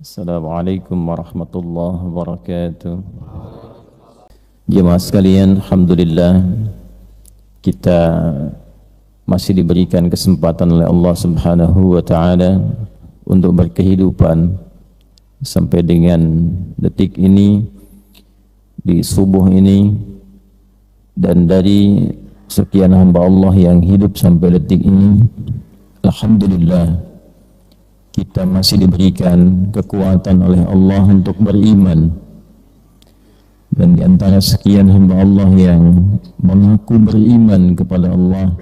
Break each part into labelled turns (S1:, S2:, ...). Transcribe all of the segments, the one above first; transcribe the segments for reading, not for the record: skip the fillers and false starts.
S1: Assalamualaikum warahmatullahi wabarakatuh. Jemaah sekalian, alhamdulillah kita masih diberikan kesempatan oleh Allah Subhanahu wa taala untuk berkehidupan sampai dengan detik ini, di subuh ini, dan dari sekian hamba Allah yang hidup sampai detik ini, alhamdulillah kita masih diberikan kekuatan oleh Allah untuk beriman. Dan di antara sekian hamba Allah yang mengaku beriman kepada Allah,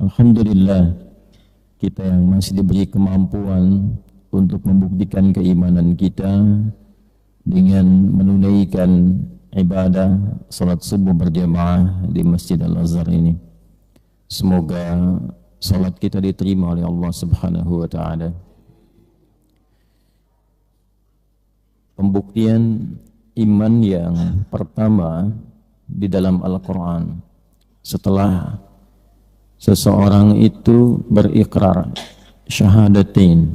S1: alhamdulillah kita yang masih diberi kemampuan untuk membuktikan keimanan kita dengan menunaikan ibadah salat subuh berjamaah di Masjid Al-Azhar ini. Semoga salat kita diterima oleh Allah Subhanahu wa taala. Pembuktian iman yang pertama di dalam Al-Quran, setelah seseorang itu berikrar syahadatain,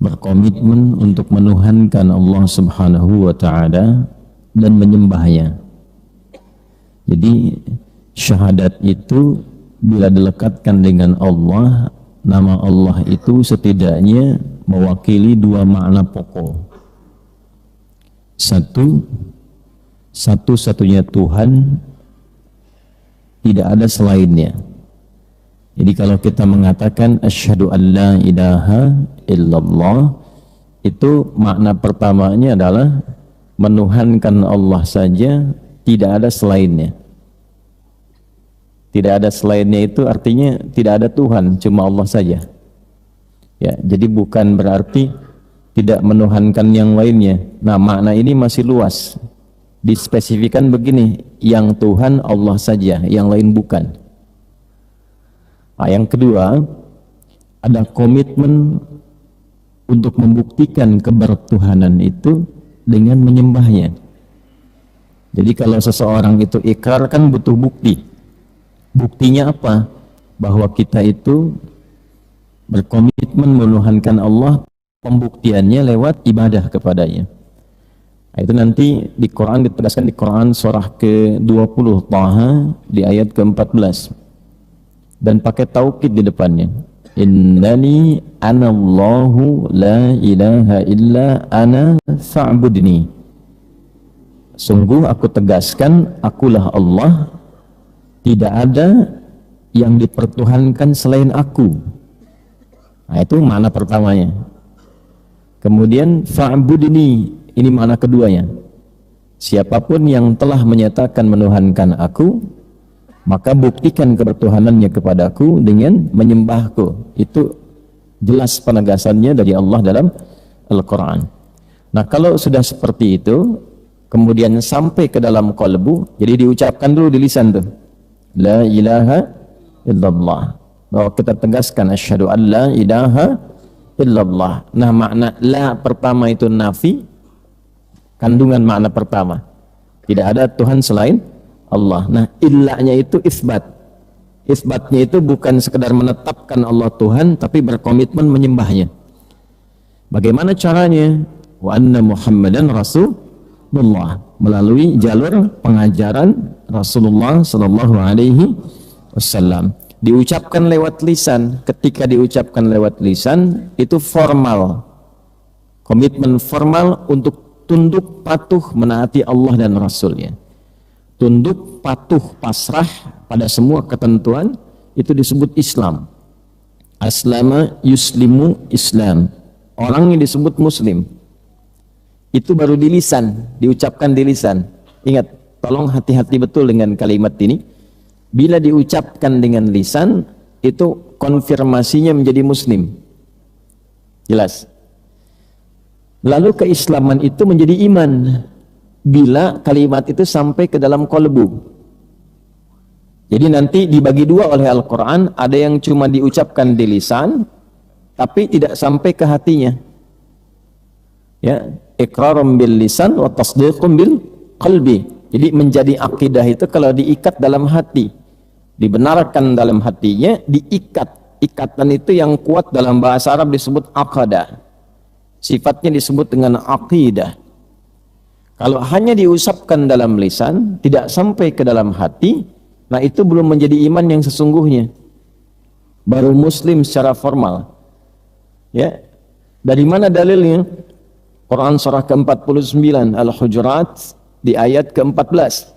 S1: berkomitmen untuk menuhankan Allah Subhanahu wa ta'ala dan menyembahnya. Jadi syahadat itu bila dilekatkan dengan Allah, nama Allah itu setidaknya mewakili dua makna pokok. Satu-satunya Tuhan, tidak ada selainnya. Jadi kalau kita mengatakan asyhadu an la ilaha illallah, itu makna pertamanya adalah menuhankan Allah saja, tidak ada selainnya. Tidak ada selainnya itu artinya tidak ada Tuhan, cuma Allah saja. Ya, jadi bukan berarti tidak menuhankan yang lainnya. Nah, makna ini masih luas. Dispesifikan begini, yang Tuhan Allah saja, yang lain bukan. Nah, yang kedua, ada komitmen untuk membuktikan kebertuhanan itu dengan menyembahnya. Jadi kalau seseorang itu ikrar kan butuh bukti. Buktinya apa? Bahwa kita itu berkomitmen menuhankan Allah. Pembuktiannya lewat ibadah kepadanya. Nah, itu nanti di Quran ditegaskan di Quran surah ke-20 Taha di ayat ke-14. Dan pakai taukid di depannya. Innani anallahu la ilaha illa ana fa'budni. Sungguh aku tegaskan, akulah Allah, tidak ada yang dipertuhankan selain aku. Nah, itu makna pertamanya. Kemudian fa'budni, ini makna keduanya. Siapapun yang telah menyatakan menuhankan aku, maka buktikan kebertuhanannya kepadaku dengan menyembahku. Itu jelas penegasannya dari Allah dalam Al-Quran. Nah, kalau sudah seperti itu, kemudian sampai ke dalam qalbu, jadi diucapkan dulu di lisan tuh, la ilaha illallah, bahwa kita tegaskan asyhadu an la ilaha illallah. Nah, makna la pertama itu nafi, kandungan makna pertama, tidak ada Tuhan selain Allah. Nah, illanya itu isbat. Isbatnya itu bukan sekedar menetapkan Allah Tuhan, tapi berkomitmen menyembahnya. Bagaimana caranya? Wa anna Muhammadan Rasulullah, melalui jalur pengajaran Rasulullah sallallahu alaihi wasallam. Diucapkan lewat lisan. Ketika diucapkan lewat lisan, itu formal, komitmen formal untuk tunduk patuh menaati Allah dan Rasulnya. Tunduk patuh pasrah pada semua ketentuan, itu disebut Islam. Aslama yuslimu Islam, orang yang disebut muslim. Itu baru di lisan, diucapkan di lisan. Ingat, tolong hati-hati betul dengan kalimat ini. Bila diucapkan dengan lisan, itu konfirmasinya menjadi muslim. Jelas. Lalu keislaman itu menjadi iman bila kalimat itu sampai ke dalam qalbu. Jadi nanti dibagi dua oleh Al-Quran, ada yang cuma diucapkan di lisan, tapi tidak sampai ke hatinya. Ya, iqrarum bil lisan wa tasdiqum bil qalbi. Jadi menjadi akidah itu kalau diikat dalam hati, dibenarkan dalam hatinya, diikat. Ikatan itu yang kuat dalam bahasa Arab disebut aqadah. Sifatnya disebut dengan aqidah. Kalau hanya diusapkan dalam lisan, tidak sampai ke dalam hati, nah itu belum menjadi iman yang sesungguhnya. Baru muslim secara formal. Ya. Dari mana dalilnya? Quran surah ke-49 Al-Hujurat di ayat ke-14.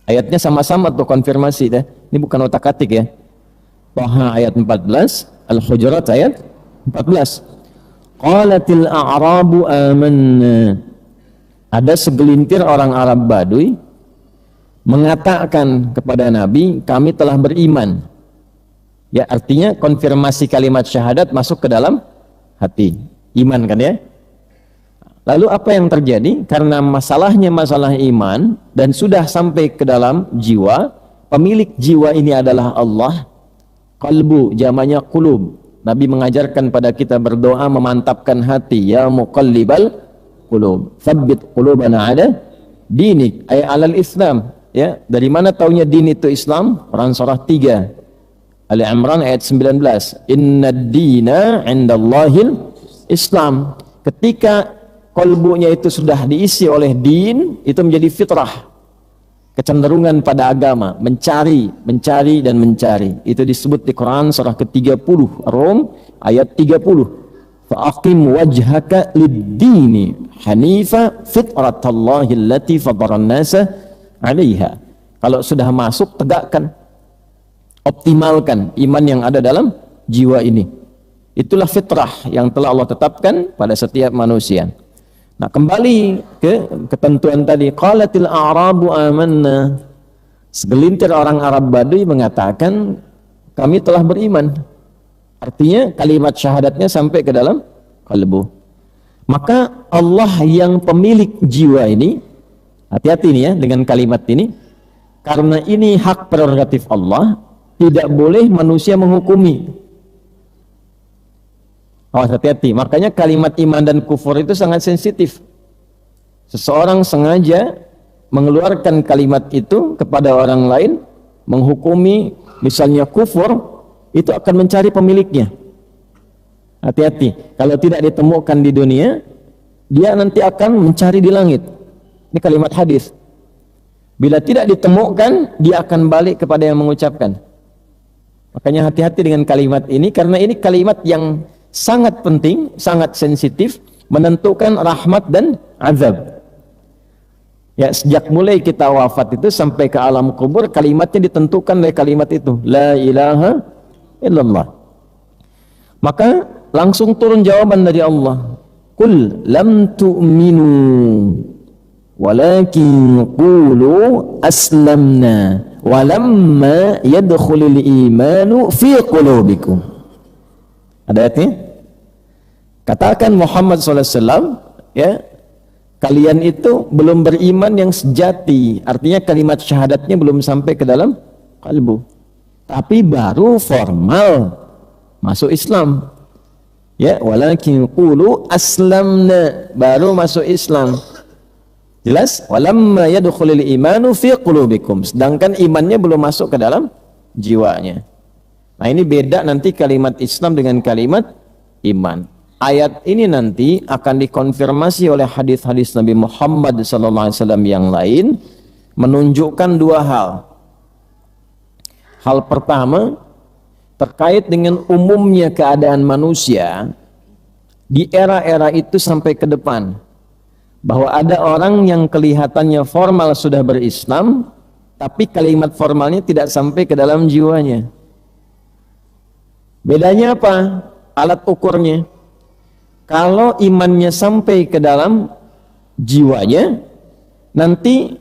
S1: Ayatnya sama-sama tuh konfirmasi dah. Ini bukan otak-atik ya. Taha ayat 14, Al-Hujurat ayat 14. Qalatil a'rabu amanna. Ada segelintir orang Arab Baduy mengatakan kepada Nabi, kami telah beriman. Ya, artinya konfirmasi kalimat syahadat masuk ke dalam hati. Iman kan ya? Lalu apa yang terjadi? Karena masalahnya masalah iman dan sudah sampai ke dalam jiwa, pemilik jiwa ini adalah Allah. Qalbu, jamaknya qulub. Nabi mengajarkan pada kita berdoa memantapkan hati, ya muqallibal qulub, tsabbit qulubana ala dinik, ay alal Islam. Ya, dari mana taunya din itu Islam? Quran surah 3 Ali Imran ayat 19. Innad dina 'indallahil Islam. Ketika qalbunya itu sudah diisi oleh din, itu menjadi fitrah, kecenderungan pada agama, mencari dan mencari. Itu disebut di Quran surah ke-30 Rum ayat 30. Fa'aqim wajhaka lid-dini hanifa fitratallahi allati fadaran nasa 'alaiha. Kalau sudah masuk, tegakkan, optimalkan iman yang ada dalam jiwa ini. Itulah fitrah yang telah Allah tetapkan pada setiap manusia. Nah, kembali ke ketentuan tadi, qalatil a'rabu amanna. Segelintir orang Arab Baduy mengatakan kami telah beriman. Artinya kalimat syahadatnya sampai ke dalam kalbu. Maka Allah yang pemilik jiwa ini, hati-hati nih ya dengan kalimat ini, karena ini hak prerogatif Allah, tidak boleh manusia menghukumi. Awas, hati-hati. Makanya kalimat iman dan kufur itu sangat sensitif. Seseorang sengaja mengeluarkan kalimat itu kepada orang lain, menghukumi misalnya kufur, itu akan mencari pemiliknya. Hati-hati. Kalau tidak ditemukan di dunia, dia nanti akan mencari di langit. Ini kalimat hadis. Bila tidak ditemukan, dia akan balik kepada yang mengucapkan. Makanya hati-hati dengan kalimat ini, karena ini kalimat yang sangat penting, sangat sensitif, menentukan rahmat dan azab. Ya, sejak mulai kita wafat itu sampai ke alam kubur, kalimatnya ditentukan oleh kalimat itu, la ilaha illallah. Maka langsung turun jawaban dari Allah, qul lam tu'minu walakin qulu aslamna walamma yadkhulul imanu fi qulubikum. Ada ayatnya? Katakan Muhammad SAW, ya, kalian itu belum beriman yang sejati. Artinya kalimat syahadatnya belum sampai ke dalam kalbu, tapi baru formal masuk Islam. Ya, walakin qulu aslamna, baru masuk Islam. Jelas? Walamma yadkhulul imanu fi qulubikum. Sedangkan imannya belum masuk ke dalam jiwanya. Nah, ini beda nanti kalimat Islam dengan kalimat iman. Ayat ini nanti akan dikonfirmasi oleh hadis-hadis Nabi Muhammad SAW yang lain, menunjukkan dua hal. Hal pertama, terkait dengan umumnya keadaan manusia di era-era itu sampai ke depan, bahwa ada orang yang kelihatannya formal sudah berislam, tapi kalimat formalnya tidak sampai ke dalam jiwanya. Bedanya apa? Alat ukurnya. Kalau imannya sampai ke dalam jiwanya, nanti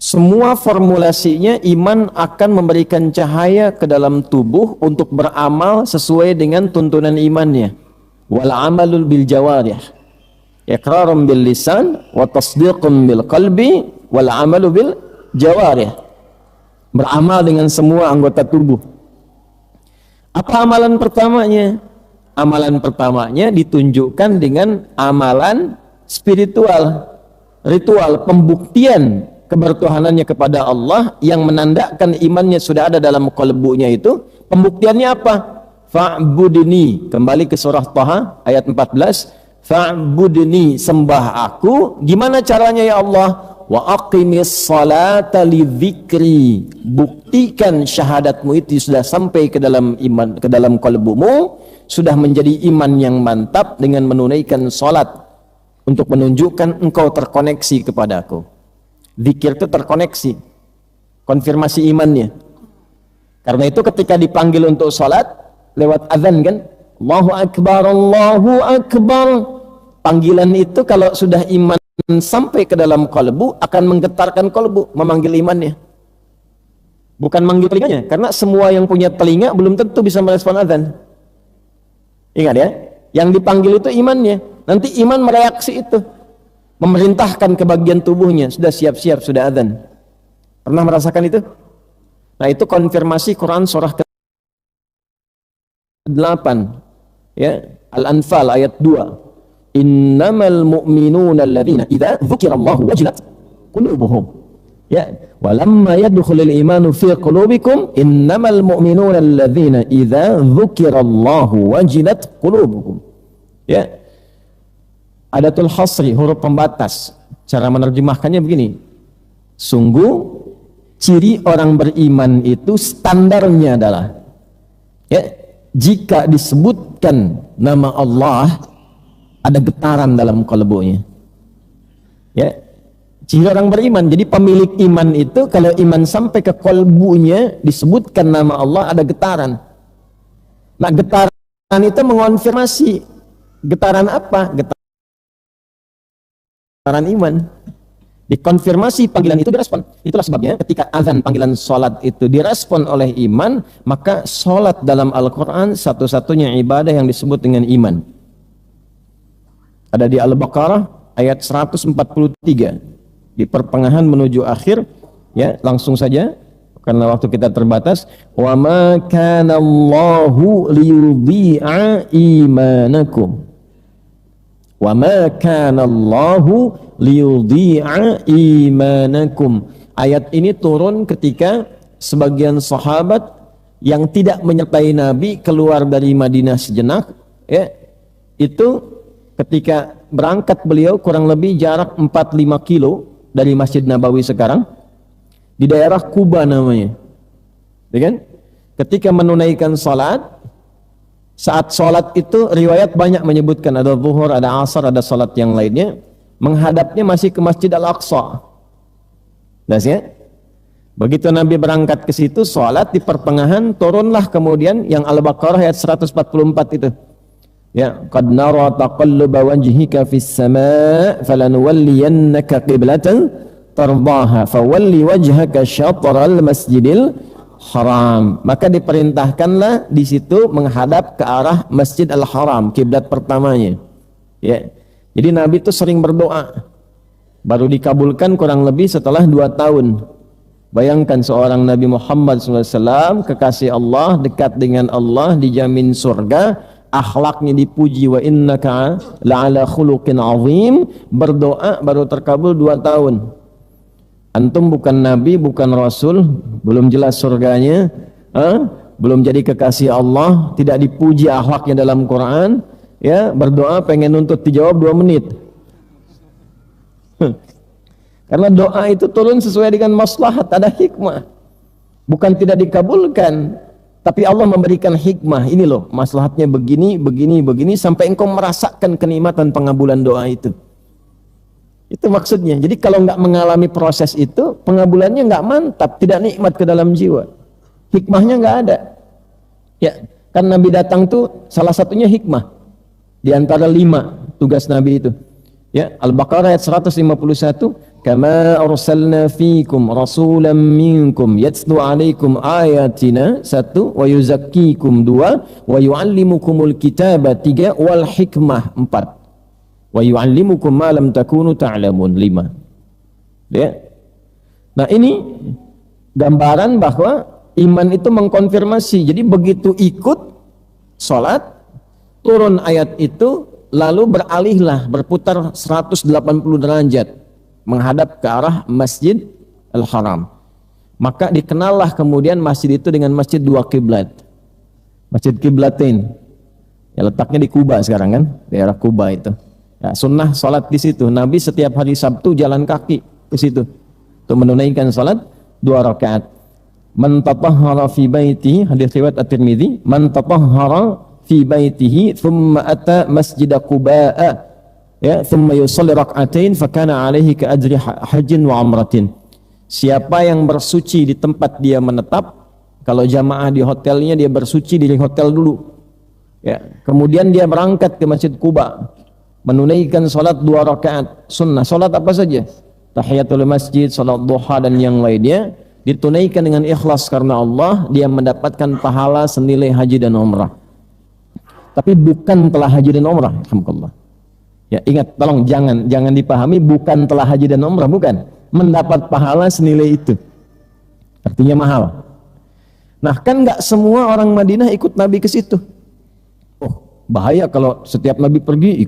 S1: semua formulasinya iman akan memberikan cahaya ke dalam tubuh untuk beramal sesuai dengan tuntunan imannya. Wal amalul bil jawarih, iqrarum bil lisan wa tasdiqum bil qalbi wal amalu bil jawarih. Beramal dengan semua anggota tubuh. Apa amalan pertamanya? Amalan pertamanya ditunjukkan dengan amalan spiritual, ritual, pembuktian kebertuhanannya kepada Allah yang menandakan imannya sudah ada dalam kalbunya itu. Pembuktiannya apa? Fa'budni, kembali ke surah Taha ayat 14. fa'budni, sembah aku. Gimana caranya ya Allah? Wa aqimis salata lidzikri, buktikan syahadatmu itu sudah sampai ke dalam iman, ke dalam kalbumu, sudah menjadi iman yang mantap dengan menunaikan salat untuk menunjukkan engkau terkoneksi kepada aku. Zikir itu terkoneksi, konfirmasi imannya. Karena itu ketika dipanggil untuk salat lewat azan kan, Allahu Akbar, Allahu Akbar. Panggilan itu kalau sudah iman sampai ke dalam kalbu akan menggetarkan kalbu, memanggil imannya. Bukan manggil telinganya, karena semua yang punya telinga belum tentu bisa merespon azan. Ingat ya, yang dipanggil itu imannya. Nanti iman mereaksi itu, memerintahkan ke bagian tubuhnya, sudah siap-siap, sudah azan. Pernah merasakan itu? Nah, itu konfirmasi Quran surah ke-8 ya, Al-Anfal ayat 2. Innamal mu'minuna alladzina idza dzukirallahu wajilat qulubuhum. Ya, walamma yadkhulul imanu fi qulubikum innamal mu'minuna alladzina idza dzukirallahu wajilat qulubuhum. Ya. Adatul hasri, huruf pembatas. Cara menerjemahkannya begini. Sungguh ciri orang beriman itu standarnya adalah ya, jika disebutkan nama Allah ada getaran dalam kalbunya. Ya, ciri orang beriman. Jadi pemilik iman itu kalau iman sampai ke kalbunya disebutkan nama Allah ada getaran. Nah, getaran itu mengonfirmasi. Getaran apa? Getaran iman. Dikonfirmasi panggilan itu direspon. Itulah sebabnya ketika azan panggilan salat itu direspon oleh iman, maka salat dalam Al-Qur'an satu-satunya ibadah yang disebut dengan iman. Ada di Al-Baqarah ayat 143 di pertengahan menuju akhir ya, langsung saja karena waktu kita terbatas. Wa ma kana Allahu liyudhi'a imanakum. Wa ma kana Allahu liyudhi'a imanakum. Ayat ini turun ketika sebagian sahabat yang tidak menyertai Nabi keluar dari Madinah sejenak ya, itu ketika berangkat beliau kurang lebih jarak 4-5 kilo dari Masjid Nabawi sekarang, di daerah Kuba namanya, ya kan? Ketika menunaikan salat, saat salat itu riwayat banyak menyebutkan ada zuhur, ada asar, ada salat yang lainnya, menghadapnya masih ke Masjid Al-Aqsa. Jelas ya? Begitu Nabi berangkat ke situ, salat di pertengahan, turunlah kemudian yang Al-Baqarah ayat 144 itu. Ya, qad nara taqalluba wajhika fis sama' falanuwalliyannaka qiblatan tardaha fawalli wajhaka syatral masjidil haram. Maka diperintahkanlah di situ menghadap ke arah Masjid Al-Haram, kiblat pertamanya. Ya. Jadi Nabi itu sering berdoa. Baru dikabulkan kurang lebih setelah 2 tahun. Bayangkan seorang Nabi Muhammad SAW, kekasih Allah, dekat dengan Allah, dijamin surga, akhlaknya dipuji, wa innaka la'ala khuluqin azim, berdoa baru terkabul 2 tahun. Antum bukan nabi, bukan rasul, belum jelas surganya, belum jadi kekasih Allah, tidak dipuji akhlaknya dalam Quran, ya, berdoa pengen nuntut dijawab 2 menit. Karena doa itu turun sesuai dengan maslahat, ada hikmah. Bukan tidak dikabulkan, tapi Allah memberikan hikmah. Ini loh, maslahatnya begini, begini, begini, sampai engkau merasakan kenikmatan pengabulan doa itu. Itu maksudnya. Jadi kalau nggak mengalami proses itu, pengabulannya nggak mantap, tidak nikmat ke dalam jiwa. Hikmahnya nggak ada. Ya, kan Nabi datang tuh salah satunya hikmah. Di antara 5 tugas Nabi itu. Ya, Al-Baqarah ayat 151. Kama arsalna fikum rasulan minkum yatslu alaikum ayatina 1 wa yuzakkikum 2 wa yuallimukumul kitaba 3 wal hikmah 4 wa yuallimukum ma lam takunu ta'lamun 5. Ya. Nah, ini gambaran bahwa iman itu mengkonfirmasi. Jadi begitu ikut salat, turun ayat itu, lalu beralihlah, berputar 180 derajat menghadap ke arah Masjid Al-Haram. Maka dikenallah kemudian masjid itu dengan masjid 2 kiblat. Masjid Kiblatain. Ya, letaknya di Kuba sekarang kan, daerah Kuba itu. Nah, sunnah salat di situ. Nabi setiap hari Sabtu jalan kaki ke situ untuk menunaikan salat 2 rakaat. Man tatahhara fi baitihi, hadis riwayat At-Tirmidzi, man tatahhara fi baitihi thumma ata masjid Quba ya thumma yusalli rak'atain fakana alaihi ka ajri hajjin wa umratin. Siapa yang bersuci di tempat dia menetap, kalau jamaah di hotelnya dia bersuci di hotel dulu. Ya, kemudian dia berangkat ke Masjid Quba menunaikan salat 2 rakaat sunnah. Salat apa saja? Tahiyatul masjid, salat duha dan yang lainnya ditunaikan dengan ikhlas karena Allah, dia mendapatkan pahala senilai haji dan umrah. Tapi bukan telah haji dan umrah, alhamdulillah. Ya, ingat, tolong jangan dipahami bukan telah haji dan umrah, bukan. Mendapat pahala senilai itu. Artinya mahal. Nah, kan nggak semua orang Madinah ikut Nabi ke situ. Oh, bahaya kalau setiap Nabi pergi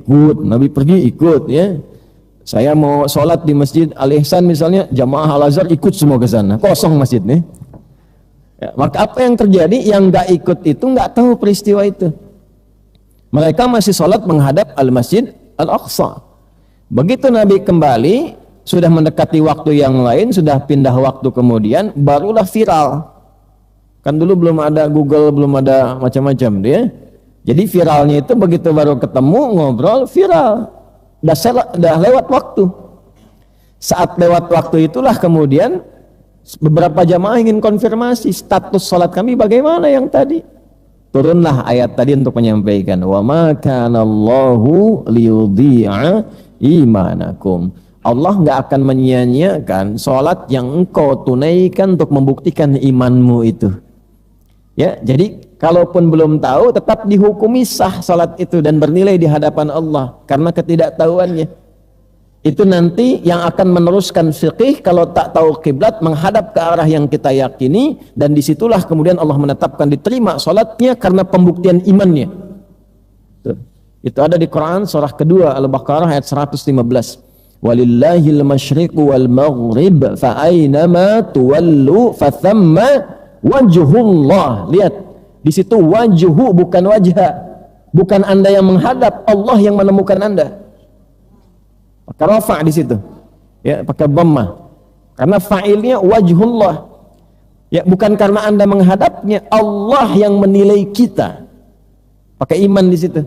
S1: ikut ya. Saya mau sholat di Masjid Al-Ihsan misalnya, jamaah Al-Azhar ikut semua ke sana, kosong masjid nih. Ya, maka apa yang terjadi? Yang nggak ikut itu nggak tahu peristiwa itu. Mereka masih sholat menghadap Al-Masjid Al-Aqsa. Begitu Nabi kembali, sudah mendekati waktu yang lain, sudah pindah waktu kemudian, barulah viral. Kan dulu belum ada Google, belum ada macam-macam dia. Jadi viralnya itu begitu baru ketemu, ngobrol, viral. Udah lewat waktu. Saat lewat waktu itulah kemudian beberapa jamaah ingin konfirmasi status sholat kami bagaimana yang tadi. Turunlah ayat tadi untuk menyampaikan wa ma kana Allahu liyudhi'a imanakum. Allah nggak akan menyia-nyiakan sholat yang engkau tunaikan untuk membuktikan imanmu itu. Ya, jadi kalaupun belum tahu tetap dihukumi sah salat itu dan bernilai di hadapan Allah karena ketidaktahuannya. Itu nanti yang akan meneruskan fiqih kalau tak tahu kiblat menghadap ke arah yang kita yakini, dan disitulah kemudian Allah menetapkan diterima salatnya karena pembuktian imannya. Itu ada di Quran surah kedua Al-Baqarah ayat 115. Walillahil masyriqu wal maghrib fa aynama tuwallu fa thamma wajhullah. Lihat, di situ wajhu bukan wajha, bukan Anda yang menghadap, Allah yang menemukan Anda. Maka rafa' di situ, ya, pakai dhammah, karena fa'ilnya wajhullah. Ya, bukan karena Anda menghadapnya, Allah yang menilai kita. Pakai iman di situ.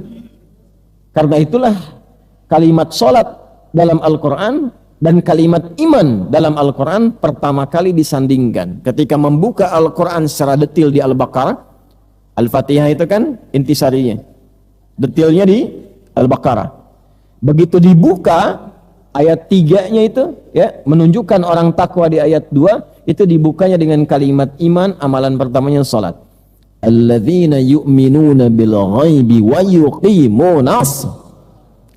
S1: Karena itulah kalimat salat dalam Al-Quran dan kalimat iman dalam Al-Quran pertama kali disandingkan. Ketika membuka Al-Quran secara detil di Al-Baqarah, Al-Fatihah itu kan intisarinya, detilnya di Al-Baqarah. Begitu dibuka ayat 3-nya itu, ya, menunjukkan orang takwa di ayat 2, itu dibukanya dengan kalimat iman, amalan pertamanya salat. Alladzina yu'minuna bil ghaibi wa yuqimunas.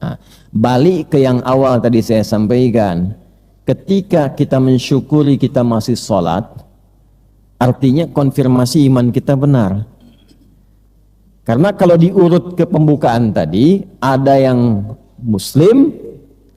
S1: Nah, balik ke yang awal tadi saya sampaikan. Ketika kita mensyukuri kita masih salat, artinya konfirmasi iman kita benar. Karena kalau diurut ke pembukaan tadi, ada yang Muslim,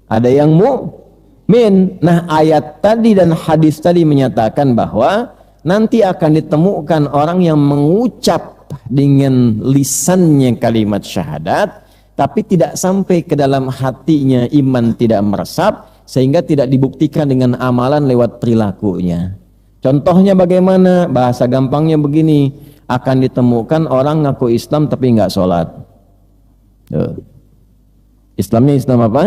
S1: ada yang mukmin. Nah, ayat tadi dan hadis tadi menyatakan bahwa nanti akan ditemukan orang yang mengucap dengan lisannya kalimat syahadat, tapi tidak sampai ke dalam hatinya iman tidak meresap, sehingga tidak dibuktikan dengan amalan lewat perilakunya. Contohnya bagaimana? Bahasa gampangnya begini, akan ditemukan orang ngaku Islam tapi nggak sholat. Islamnya Islam apa?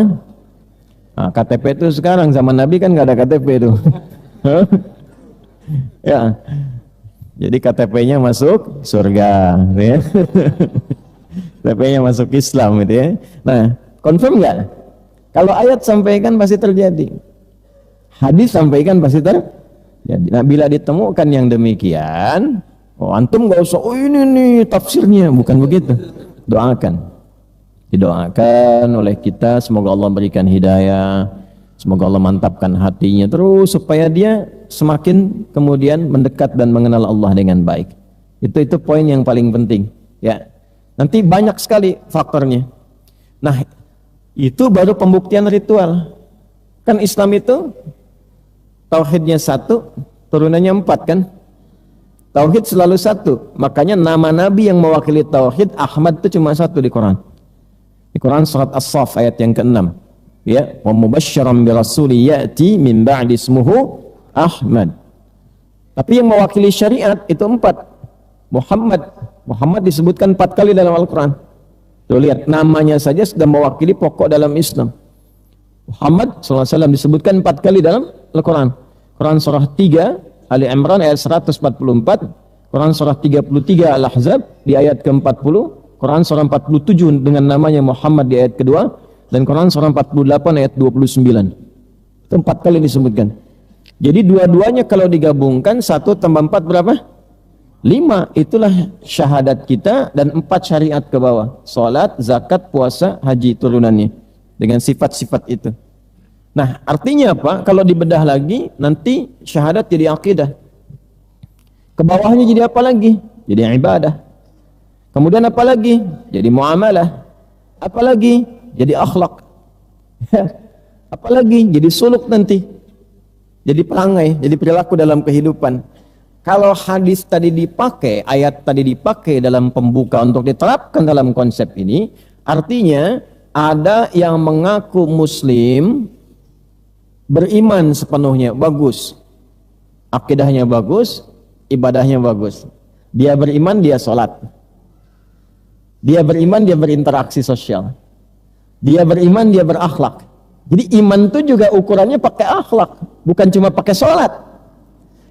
S1: Nah, KTP itu sekarang, zaman Nabi kan nggak ada KTP itu. Ya, jadi KTP-nya masuk surga, ya. KTP-nya masuk Islam, gitu ya. Nah, confirm nggak? Kalau ayat sampaikan pasti terjadi, hadis sampaikan pasti terjadi. Nah, bila ditemukan yang demikian, oh, antum nggak usah, oh ini nih tafsirnya, bukan begitu. Doakan. Didoakan oleh kita, semoga Allah berikan hidayah, semoga Allah mantapkan hatinya terus supaya dia semakin kemudian mendekat dan mengenal Allah dengan baik. Itu poin yang paling penting, ya. Nanti banyak sekali faktornya. Nah, itu baru pembuktian ritual. Kan Islam itu tauhidnya 1, turunannya 4 kan? Tauhid selalu 1. Makanya nama Nabi yang mewakili tauhid Ahmad itu cuma 1 di Quran. Di Quran surat As-Saff ayat yang ke-6. Ya, wa mubasysyiran bi rasulin ya'ti min ba'di ismuhu Ahmad. Tapi yang mewakili syariat itu 4. Muhammad disebutkan 4 kali dalam Al-Quran. Tuh lihat, namanya saja sudah mewakili pokok dalam Islam. Muhammad SAW disebutkan 4 kali dalam Al-Quran. Quran surah 3 Ali Imran ayat 144, Quran surah 33 Al-Ahzab di ayat ke-40, Quran surah 47 dengan namanya Muhammad di ayat kedua, dan Quran surah 48 ayat 29. Itu 4 kali disebutkan. Jadi dua-duanya kalau digabungkan 1 tambah 4 berapa? 5. Itulah syahadat kita, dan 4 syariat ke bawah. Salat, zakat, puasa, haji turunannya dengan sifat-sifat itu. Nah, artinya apa? Kalau dibedah lagi, nanti syahadat jadi akidah. Ke bawahnya jadi apa lagi? Jadi ibadah. Kemudian apa lagi? Jadi muamalah. Apa lagi? Jadi akhlak. Apa lagi? Jadi suluk nanti. Jadi perangai, jadi perilaku dalam kehidupan. Kalau hadis tadi dipakai, ayat tadi dipakai dalam pembuka untuk diterapkan dalam konsep ini, artinya ada yang mengaku muslim, beriman sepenuhnya, bagus. Akidahnya bagus, ibadahnya bagus. Dia beriman, dia sholat. Dia beriman, dia berinteraksi sosial. Dia beriman, dia berakhlak. Jadi iman itu juga ukurannya pakai akhlak, bukan cuma pakai sholat.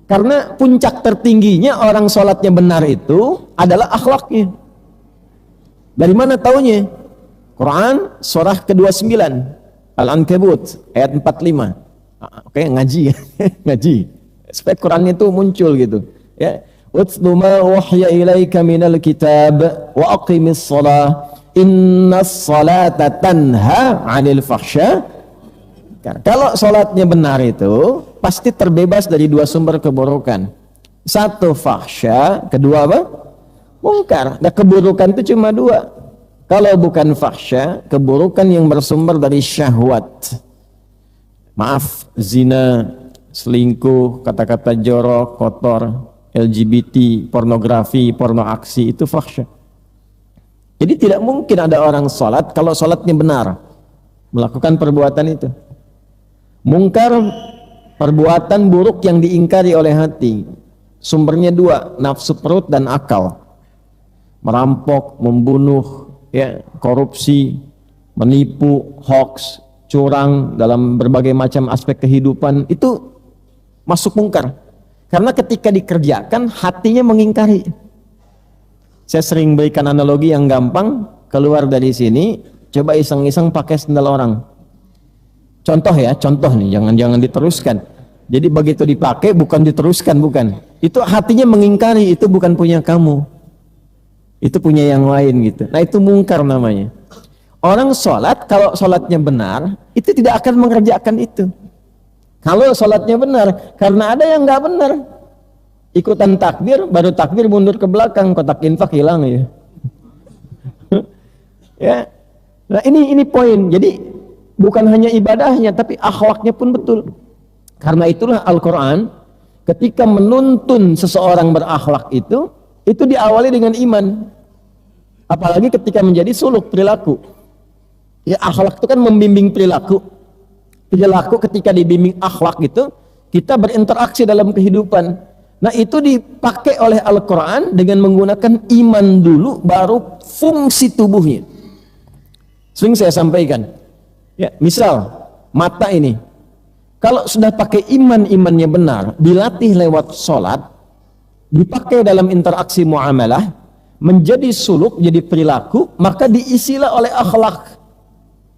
S1: Karena puncak tertingginya orang sholatnya benar itu adalah akhlaknya. Dari mana taunya? Quran surah ke-29 Al-Ankabut ayat 45. Oke, ngaji ya. Ngaji supaya Qurannya itu muncul gitu ya. Utlu ma wahya ilaika minal kitab wa aqimis shalah innas salata tanha 'anil fahsya. Kalau salatnya benar itu pasti terbebas dari 2 sumber keburukan. 1 fahsya, kedua apa? Mungkar. Nah, keburukan itu cuma 2. Kalau bukan fahsya, keburukan yang bersumber dari syahwat. Maaf, zina, selingkuh, kata-kata jorok, kotor, LGBT, pornografi, porno aksi, itu fahsya. Jadi tidak mungkin ada orang sholat kalau sholatnya benar melakukan perbuatan itu. Mungkar, perbuatan buruk yang diingkari oleh hati. Sumbernya 2, nafsu perut dan akal. Merampok, membunuh, ya, korupsi, menipu, hoax, curang dalam berbagai macam aspek kehidupan, itu masuk mungkar. Karena ketika dikerjakan hatinya mengingkari. Saya sering berikan analogi yang gampang, keluar dari sini coba iseng-iseng pakai sendal orang. Contoh ya, contoh nih, jangan diteruskan. Jadi begitu dipakai bukan diteruskan, bukan. Itu hatinya mengingkari, itu bukan punya kamu. Itu punya yang lain gitu. Nah, itu mungkar namanya. Orang sholat, kalau sholatnya benar, itu tidak akan mengerjakan itu. Kalau sholatnya benar, karena ada yang nggak benar. Ikutan takbir, baru takbir mundur ke belakang, kotak infak hilang ya. Ya. Nah, ini poin. Jadi bukan hanya ibadahnya, tapi akhlaknya pun betul. Karena itulah Al-Quran ketika menuntun seseorang berakhlak itu diawali dengan iman. Apalagi ketika menjadi suluk perilaku. Ya, akhlak itu kan membimbing perilaku. Perilaku ketika dibimbing akhlak itu, kita berinteraksi dalam kehidupan. Nah, itu dipakai oleh Al-Quran dengan menggunakan iman dulu, baru fungsi tubuhnya. Sering saya sampaikan. Ya, misal mata ini, kalau sudah pakai imannya benar, dilatih lewat sholat, dipakai dalam interaksi muamalah, menjadi suluk, jadi perilaku, maka diisilah oleh akhlak.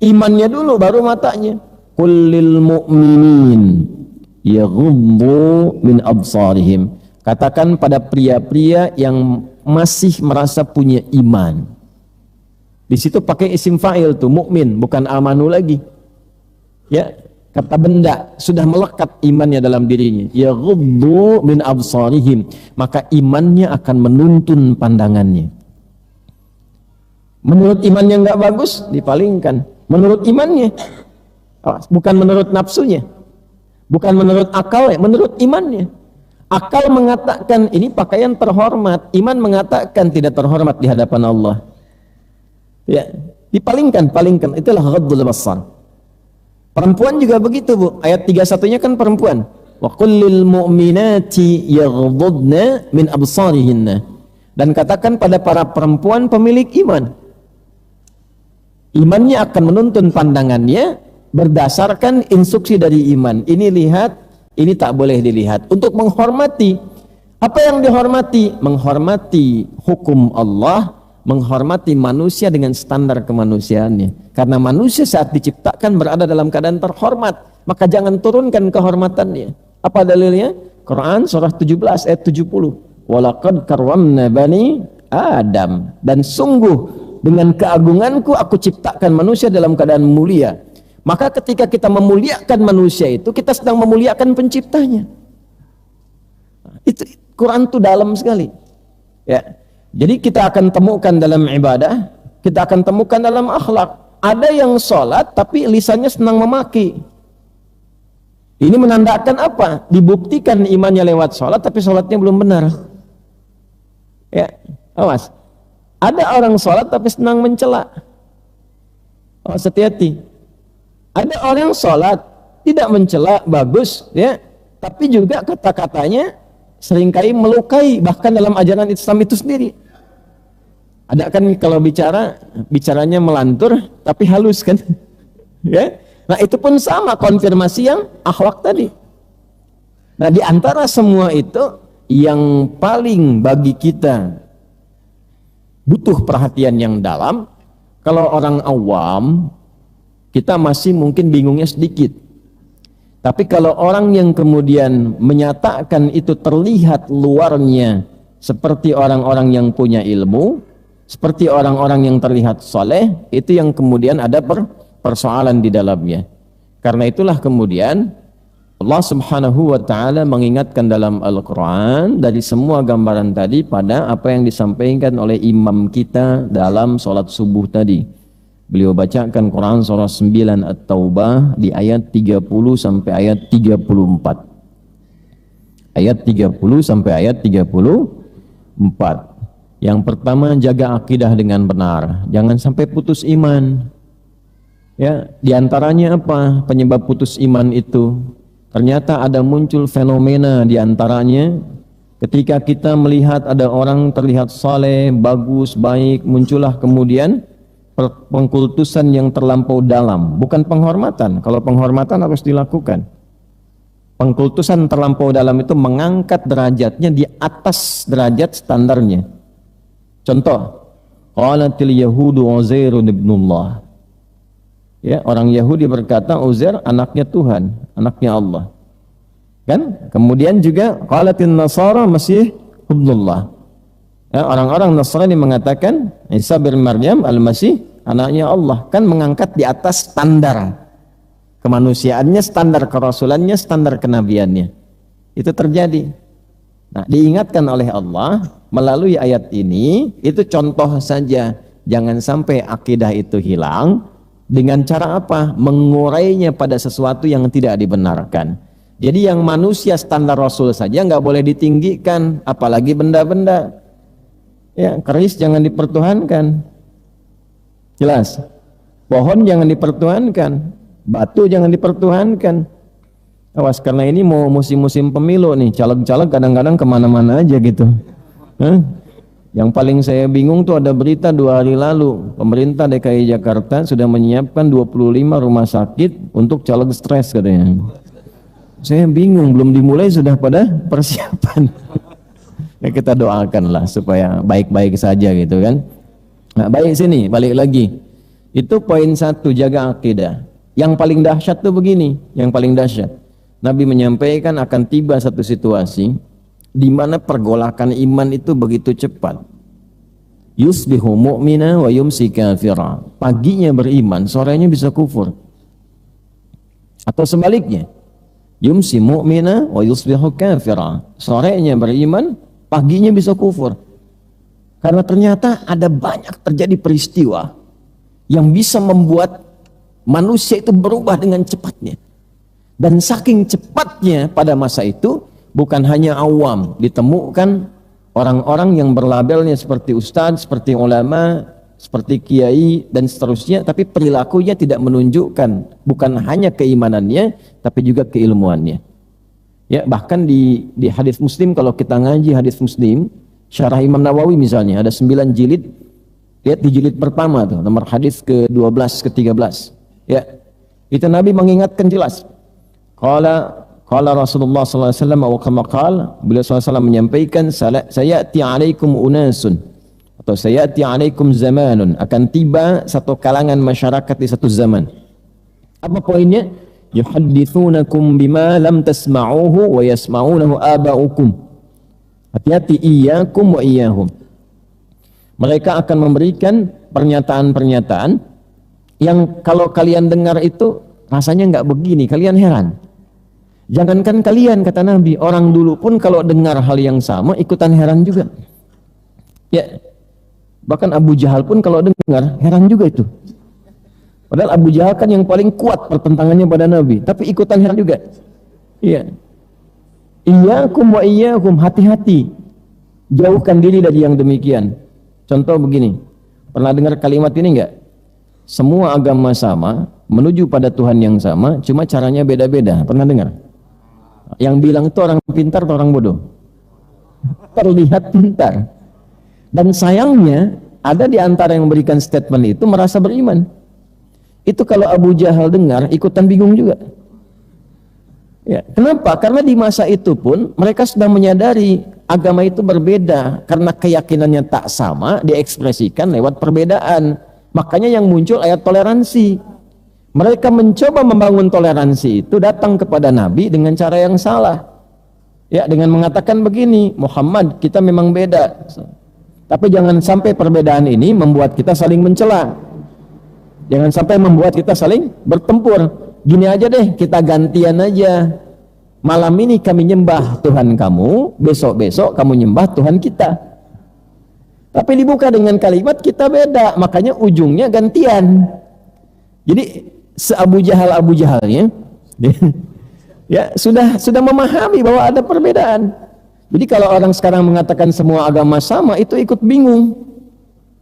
S1: Imannya dulu, baru matanya. Kullil mu'minin yaghuddu min absarihim. Katakan pada pria-pria yang masih merasa punya iman. Di situ pakai isim fa'il tuh, mukmin, bukan amanu lagi. Ya, kata benda sudah melekat imannya dalam dirinya. Yaghuddu min absarihim, maka imannya akan menuntun pandangannya. Menurut imannya enggak bagus, dipalingkan. Menurut imannya, bukan menurut nafsunya, bukan menurut akalnya, menurut imannya. Akal mengatakan ini pakaian terhormat, iman mengatakan tidak terhormat di hadapan Allah. Ya, Dipalingkan, itulah ghaddul basar. Perempuan juga begitu, Bu. Ayat 31-nya kan perempuan. Wa qul lil mu'minati yaghdudna min absarihinna. Dan katakan pada para perempuan pemilik iman. Imannya akan menuntun pandangannya berdasarkan instruksi dari iman. Ini lihat, ini tak boleh dilihat. Untuk menghormati. Apa yang dihormati? Menghormati hukum Allah, menghormati manusia dengan standar kemanusiaannya. Karena manusia saat diciptakan berada dalam keadaan terhormat, maka jangan turunkan kehormatannya. Apa dalilnya? Quran surah 17 ayat 70. Walaqad karramna bani Adam. Dan sungguh dengan keagunganku aku ciptakan manusia dalam keadaan mulia. Maka ketika kita memuliakan manusia itu, kita sedang memuliakan penciptanya. Itu Quran itu dalam sekali. Ya. Jadi kita akan temukan dalam ibadah, kita akan temukan dalam akhlak. Ada yang sholat tapi lisannya senang memaki. Ini menandakan apa? Dibuktikan imannya lewat sholat tapi sholatnya belum benar. Ya, awas. Ada orang sholat tapi senang mencela. Oh, hati-hati. Ada orang sholat tidak mencela, bagus, ya, tapi juga kata-katanya seringkali melukai, bahkan dalam ajaran Islam itu sendiri. Ada kan kalau bicaranya melantur tapi halus kan, ya. Nah itu pun sama konfirmasi yang akhlak tadi. Nah di antara semua itu yang paling bagi kita butuh perhatian yang dalam, kalau orang awam kita masih mungkin bingungnya sedikit. Tapi kalau orang yang kemudian menyatakan itu terlihat luarnya seperti orang-orang yang punya ilmu, seperti orang-orang yang terlihat soleh, itu yang kemudian ada persoalan di dalamnya. Karena itulah kemudian Allah Subhanahu wa ta'ala mengingatkan dalam Al-Quran dari semua gambaran tadi pada apa yang disampaikan oleh imam kita dalam sholat subuh tadi. Beliau bacakan Quran surah 9 At-Taubah di ayat 30 sampai ayat 34. Ayat 30 sampai ayat 34. Yang pertama, jaga akidah dengan benar. Jangan sampai putus iman. Ya, di antaranya apa? Penyebab putus iman itu. Ternyata ada muncul fenomena di antaranya ketika kita melihat ada orang terlihat saleh, bagus, baik, muncullah kemudian pengkultusan yang terlampau dalam, bukan penghormatan. Kalau penghormatan harus dilakukan. Pengkultusan terlampau dalam itu mengangkat derajatnya di atas derajat standarnya. Contoh, qalatil yahudu Uzairun ibnullah. Ya, orang Yahudi berkata Uzair anaknya Tuhan, anaknya Allah. Kan? Kemudian juga qalatin nasara Masih ibnullah. Ya, orang-orang Nasrani mengatakan Isa bin Maryam al-Masih anaknya Allah, kan mengangkat di atas standar kemanusiaannya, standar kerasulannya, standar kenabiannya. Itu terjadi. Nah, diingatkan oleh Allah melalui ayat ini, itu contoh saja. Jangan sampai akidah itu hilang. Dengan cara apa? Mengurainya pada sesuatu yang tidak dibenarkan. Jadi yang manusia standar Rasul saja nggak boleh ditinggikan, apalagi benda-benda. Ya, keris jangan dipertuhankan. Jelas. Pohon jangan dipertuhankan, batu jangan dipertuhankan. Awas, karena ini mau musim-musim pemilu nih, caleg-caleg kadang-kadang kemana-mana aja gitu. Yang paling saya bingung tuh ada berita 2 hari lalu, pemerintah DKI Jakarta sudah menyiapkan 25 rumah sakit untuk caleg stres katanya. Saya bingung, belum dimulai sudah pada persiapan. Ya, kita doakanlah supaya baik-baik saja gitu kan. Nah, baik sini, balik lagi. Itu poin 1, jaga akidah. Yang paling dahsyat tuh begini, yang paling dahsyat. Nabi menyampaikan akan tiba satu situasi di mana pergolakan iman itu begitu cepat. Yusbihu mu'mina wa yumsi kafira. Paginya beriman, sorenya bisa kufur. Atau sebaliknya, yumsi mu'mina wa yusbihu kafira. Sorenya beriman, paginya bisa kufur. Karena ternyata ada banyak terjadi peristiwa yang bisa membuat manusia itu berubah dengan cepatnya. Dan saking cepatnya pada masa itu, bukan hanya awam, ditemukan orang-orang yang berlabelnya seperti ustadz, seperti ulama, seperti kiai dan seterusnya, tapi perilakunya tidak menunjukkan bukan hanya keimanannya tapi juga keilmuannya. Ya, bahkan di hadis Muslim, kalau kita ngaji hadis Muslim, syarah Imam Nawawi misalnya ada 9 jilid. Lihat di jilid pertama tuh, nomor hadis ke-12 ke-13. Ya. Itu Nabi mengingatkan jelas. Qala Rasulullah sallallahu alaihi wasallam wa kama qala, beliau sallallahu alaihi wasallam menyampaikan, sayati alaikum unasun, atau sayati alaikum zamanun, akan tiba satu kalangan masyarakat di satu zaman. Apa poinnya? Yuhadditsunakum bima lam tasma'uhu wa yasma'unahu aba'ukum. Hati-hati, iyyakum wa iyyahum. Mereka akan memberikan pernyataan-pernyataan yang kalau kalian dengar itu rasanya enggak begini, kalian heran. Jangankan kalian, kata Nabi, orang dulu pun kalau dengar hal yang sama ikutan heran juga. Ya, bahkan Abu Jahal pun kalau dengar heran juga itu. Padahal Abu Jahal kan yang paling kuat pertentangannya pada Nabi, tapi ikutan heran juga. Iya. Iyyakum wa iyyakum, hati-hati. Jauhkan diri dari yang demikian. Contoh begini. Pernah dengar kalimat ini enggak? Semua agama sama, menuju pada Tuhan yang sama, cuma caranya beda-beda. Pernah dengar? Yang bilang itu orang pintar atau orang bodoh? Terlihat pintar. Dan sayangnya ada di antara yang memberikan statement itu merasa beriman. Itu kalau Abu Jahal dengar ikutan bingung juga. Ya, kenapa? Karena di masa itu pun mereka sudah menyadari agama itu berbeda, karena keyakinannya tak sama diekspresikan lewat perbedaan. Makanya yang muncul ayat toleransi. Mereka mencoba membangun toleransi itu datang kepada Nabi dengan cara yang salah. Ya, dengan mengatakan begini, Muhammad, kita memang beda. Tapi jangan sampai perbedaan ini membuat kita saling mencela. Jangan sampai membuat kita saling bertempur. Gini aja deh, kita gantian aja. Malam ini kami nyembah Tuhan kamu, besok-besok kamu nyembah Tuhan kita. Tapi dibuka dengan kalimat kita beda, makanya ujungnya gantian. Jadi Abu Jahalnya ya sudah memahami bahwa ada perbedaan. Jadi kalau orang sekarang mengatakan semua agama sama, itu ikut bingung.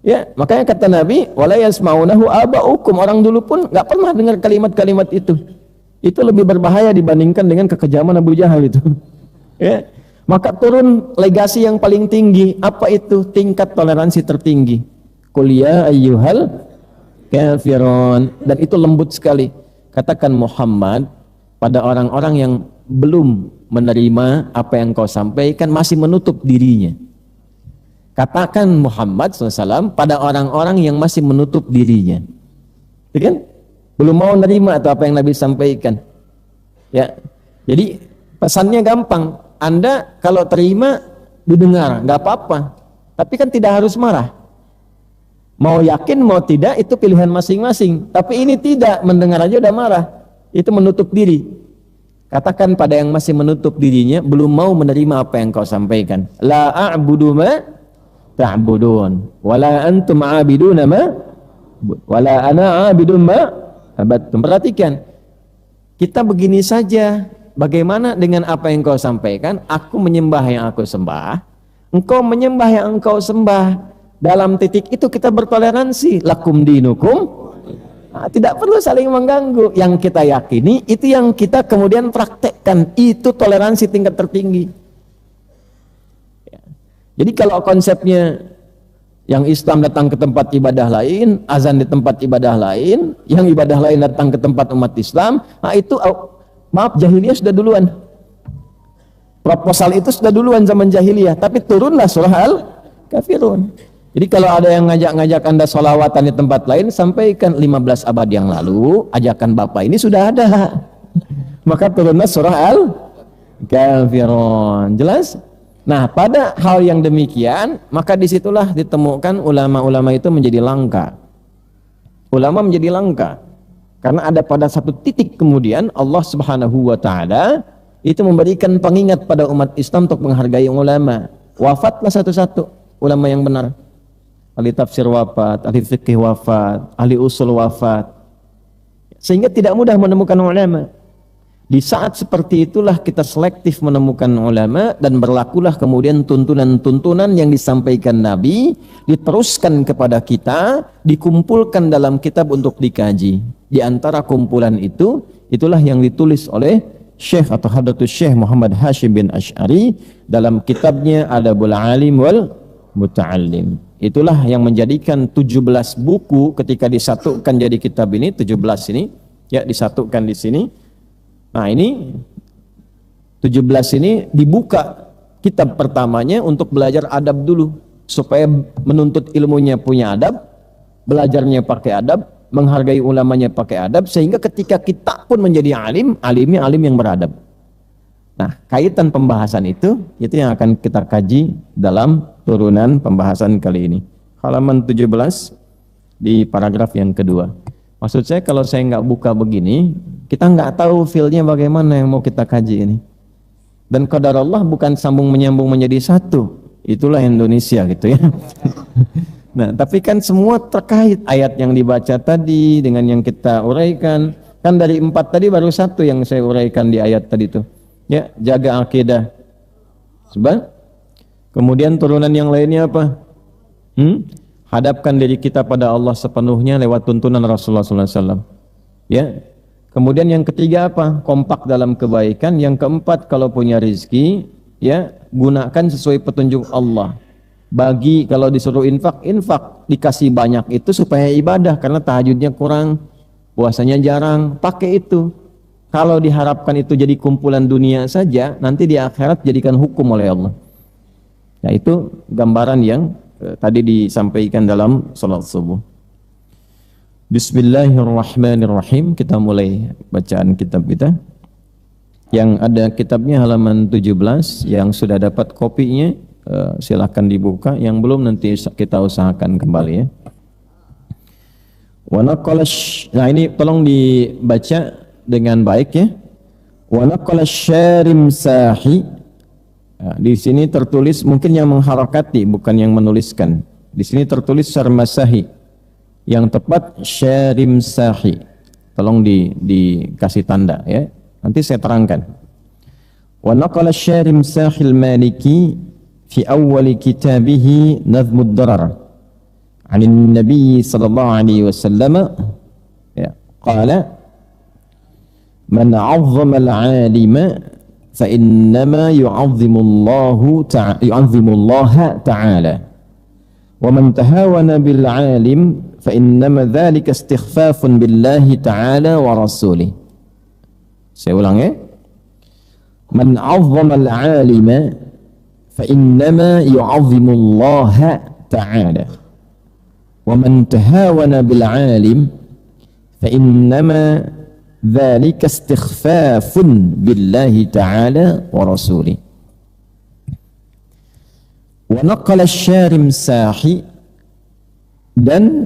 S1: Ya, makanya kata Nabi, wala yasma'unahu aba'ukum, orang dulu pun nggak pernah dengar kalimat-kalimat itu. Itu lebih berbahaya dibandingkan dengan kekejaman Abu Jahal itu. Ya. Maka turun legasi yang paling tinggi. Apa itu? Tingkat toleransi tertinggi. Qul ya ayyuhal kafirun. Dan itu lembut sekali. Katakan Muhammad pada orang-orang yang belum menerima apa yang kau sampaikan, masih menutup dirinya. Katakan Muhammad SAW pada orang-orang yang masih menutup dirinya. Ya kan? Belum mau menerima atau apa yang Nabi sampaikan. Ya. Jadi pesannya gampang. Anda kalau terima didengar, nggak apa-apa. Tapi kan tidak harus marah. Mau yakin mau tidak itu pilihan masing-masing. Tapi ini tidak, mendengar aja udah marah. Itu menutup diri. Katakan pada yang masih menutup dirinya, belum mau menerima apa yang kau sampaikan. La a'budu ma ta'budun, wala antum 'abiduna ma, wala ana 'abidun ma abattum. Perhatikan. Kita begini saja. Bagaimana dengan apa yang kau sampaikan? Aku menyembah yang aku sembah, engkau menyembah yang engkau sembah. Dalam titik itu kita bertoleransi. Lakum dinukum. Nah, tidak perlu saling mengganggu. Yang kita yakini itu yang kita kemudian praktekkan. Itu toleransi tingkat tertinggi. Ya. Jadi kalau konsepnya yang Islam datang ke tempat ibadah lain, azan di tempat ibadah lain, yang ibadah lain datang ke tempat umat Islam, nah itu maaf, jahiliyah sudah duluan. Proposal itu sudah duluan zaman jahiliyah. Tapi turunlah surah Al-Kafirun. Jadi kalau ada yang ngajak-ngajak Anda sholawatan di tempat lain, sampaikan 15 abad yang lalu, ajakan Bapak ini sudah ada. Maka turunlah surah Al-Kafirun. Jelas? Nah, pada hal yang demikian, maka disitulah ditemukan ulama-ulama itu menjadi langka. Ulama menjadi langka. Karena ada pada satu titik kemudian Allah Subhanahu wa Ta'ala itu memberikan pengingat pada umat Islam untuk menghargai ulama. Wafatlah satu-satu ulama yang benar. Ahli tafsir wafat, ahli fikih wafat, ahli usul wafat. Sehingga tidak mudah menemukan ulama. Di saat seperti itulah kita selektif menemukan ulama dan berlakulah kemudian tuntunan-tuntunan yang disampaikan Nabi diteruskan kepada kita, dikumpulkan dalam kitab untuk dikaji. Di antara kumpulan itu, itulah yang ditulis oleh Syekh atau Hadratus Syekh Muhammad Hashim bin Asy'ari dalam kitabnya Adabul Alim wal Muta'allim. Itulah yang menjadikan 17 buku ketika disatukan jadi kitab ini, 17 ini ya disatukan di sini. Nah ini 17 ini dibuka kitab pertamanya untuk belajar adab dulu supaya menuntut ilmunya punya adab, belajarnya pakai adab, menghargai ulamanya pakai adab, sehingga ketika kita pun menjadi alim, alimnya alim yang beradab. Nah kaitan pembahasan itu yang akan kita kaji dalam turunan pembahasan kali ini, halaman 17 di paragraf yang kedua. Maksud saya kalau saya nggak buka begini, kita nggak tahu feel-nya bagaimana yang mau kita kaji ini. Dan qadar Allah bukan sambung menyambung menjadi satu. Itulah Indonesia gitu ya. Nah, tapi kan semua terkait ayat yang dibaca tadi dengan yang kita uraikan. Kan dari 4 tadi baru 1 yang saya uraikan di ayat tadi itu. Ya, jaga akidah. Sebab kemudian turunan yang lainnya apa? Hadapkan diri kita pada Allah sepenuhnya lewat tuntunan Rasulullah SAW. Ya. Kemudian yang ketiga apa? Kompak dalam kebaikan. Yang keempat, kalau punya rezeki, ya gunakan sesuai petunjuk Allah. Bagi kalau disuruh infak, dikasih banyak itu supaya ibadah, karena tahajudnya kurang, puasanya jarang, pakai itu. Kalau diharapkan itu jadi kumpulan dunia saja, nanti di akhirat jadikan hukum oleh Allah. Ya itu gambaran yang tadi disampaikan dalam salat subuh. Bismillahirrahmanirrahim. Kita mulai bacaan kitab kita. Yang ada kitabnya halaman 17, yang sudah dapat kopinya silakan dibuka, yang belum nanti kita usahakan kembali ya. Nah ini tolong dibaca dengan baik ya. Wa naqala syarim sahi. Nah, di sini tertulis, mungkin yang mengharakati bukan yang menuliskan. Di sini tertulis Syarmasahi, yang tepat Syarim Sahi. Tolong dikasih tanda ya. Nanti saya terangkan. Wa naqala Syarim Sahi al-Maliki fi awal kitabih Nazmud Darar 'an an-nabi sallallahu alaihi wasallam ya qala man 'azzama al-'alima فإنما يعظم الله تعالى ومن تهاون بالعالم فإنما ذلك استخفاف بالله تعالى ورسوله. Saya ulang ya. Man 'azzama al-'alima فإنما يعظم الله تعالى ومن تهاون بالعالم فإنما ذلك استخفاف بالله تعالى ورسوله. ونقل الشارم ساحي dan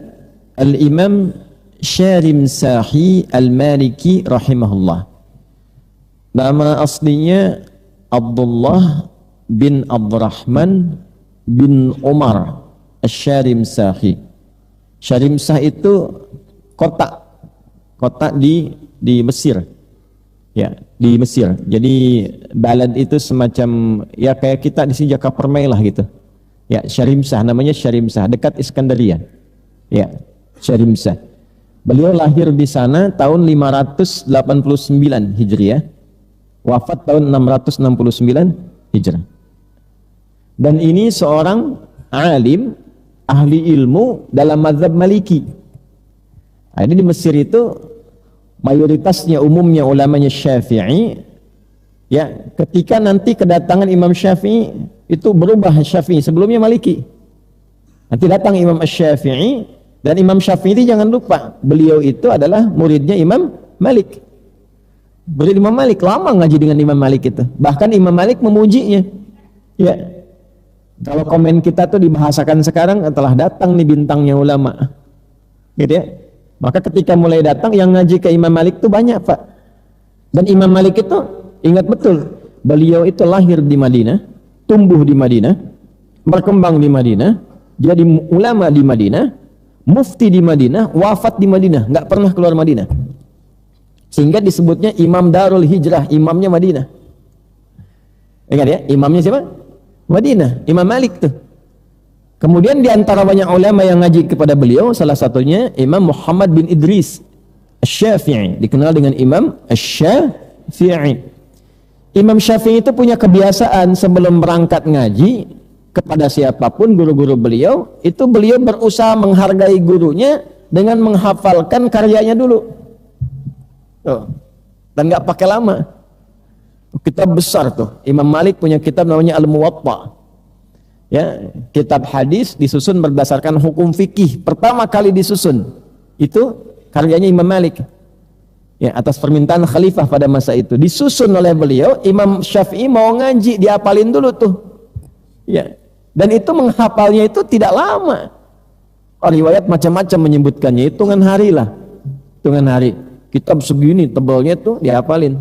S1: Al-Imam Syarim Sahi Al-Maliki rahimahullah. Nama aslinya Abdullah bin Abdurrahman bin Umar Asy-Syarim Sahi. Syarim Sah itu kota di Mesir. Ya, di Mesir. Jadi balad itu semacam ya kayak kita di sini Jakapermai lah gitu. Ya, Syarimsah, namanya Syarimsah, dekat Iskandaria. Ya, Syarimsah. Beliau lahir di sana tahun 589 Hijriah. Wafat tahun 669 Hijrah. Dan ini seorang alim, ahli ilmu dalam mazhab Maliki. Nah, ini di Mesir itu mayoritasnya umumnya ulamanya Syafi'i. Ya, ketika nanti kedatangan Imam Syafi'i itu berubah Syafi'i, sebelumnya Maliki. Nanti datang Imam Syafi'i, dan Imam Syafi'i ini jangan lupa, beliau itu adalah muridnya Imam Malik. Murid Imam Malik, lama ngaji dengan Imam Malik itu. Bahkan Imam Malik memujinya. Ya. Kalau komen kita tuh dibahasakan sekarang, telah datang nih bintangnya ulama. Gitu ya. Maka ketika mulai datang yang ngaji ke Imam Malik itu banyak, Pak. Dan Imam Malik itu ingat betul, beliau itu lahir di Madinah, tumbuh di Madinah, berkembang di Madinah, jadi ulama di Madinah, mufti di Madinah, wafat di Madinah, nggak pernah keluar Madinah. Sehingga disebutnya Imam Darul Hijrah, imamnya Madinah. Ingat ya, imamnya siapa? Madinah, Imam Malik tuh. Kemudian di antara banyak ulama yang ngaji kepada beliau, salah satunya Imam Muhammad bin Idris Asy-Syafi'i, dikenal dengan Imam Asy-Syafi'i. Imam Syafi'i itu punya kebiasaan sebelum berangkat ngaji kepada siapapun guru-guru beliau, itu beliau berusaha menghargai gurunya dengan menghafalkan karyanya dulu. Dan nggak pakai lama. Kitab besar tuh. Imam Malik punya kitab namanya Al-Muwatta. Ya, kitab hadis disusun berdasarkan hukum fikih. Pertama kali disusun itu karyanya Imam Malik. Ya, atas permintaan khalifah pada masa itu disusun oleh beliau. Imam Syafi'i mau ngaji, diapalin dulu tuh. Ya. Dan itu menghafalnya itu tidak lama. Riwayat macam-macam menyebutkannya, hitungan hari lah. Hitungan hari. Kitab segini tebalnya tuh dihafalin.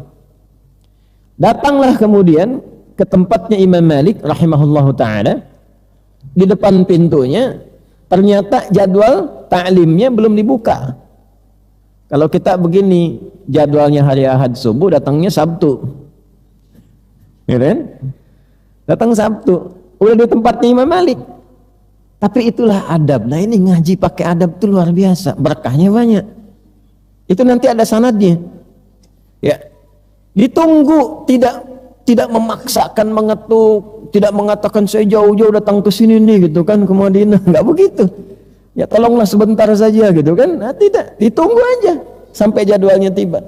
S1: Datanglah kemudian ke tempatnya Imam Malik rahimahullahu ta'ala. Di depan pintunya ternyata jadwal ta'limnya belum dibuka. Kalau kita begini, jadwalnya hari Ahad subuh, datangnya Sabtu. Ya kan? Datang Sabtu. Udah di tempatnya Imam Malik. Tapi itulah adab. Nah ini ngaji pakai adab itu luar biasa. Berkahnya banyak. Itu nanti ada sanadnya. Ya. Ditunggu, tidak memaksakan, mengetuk, tidak mengatakan saya jauh-jauh datang ke sini nih gitu kan, ke Madinah. Enggak begitu. Ya tolonglah sebentar saja gitu kan. Nah, tidak, ditunggu aja sampai jadwalnya tiba.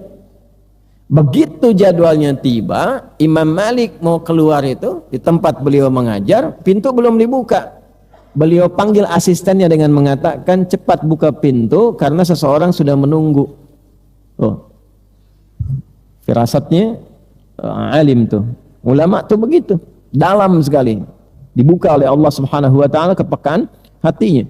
S1: Begitu jadwalnya tiba, Imam Malik mau keluar itu di tempat beliau mengajar, pintu belum dibuka. Beliau panggil asistennya dengan mengatakan, cepat buka pintu karena seseorang sudah menunggu. Firasatnya alim tuh, ulama tuh begitu, dalam sekali, dibuka oleh Allah Subhanahu Wa Taala kepekaan hatinya.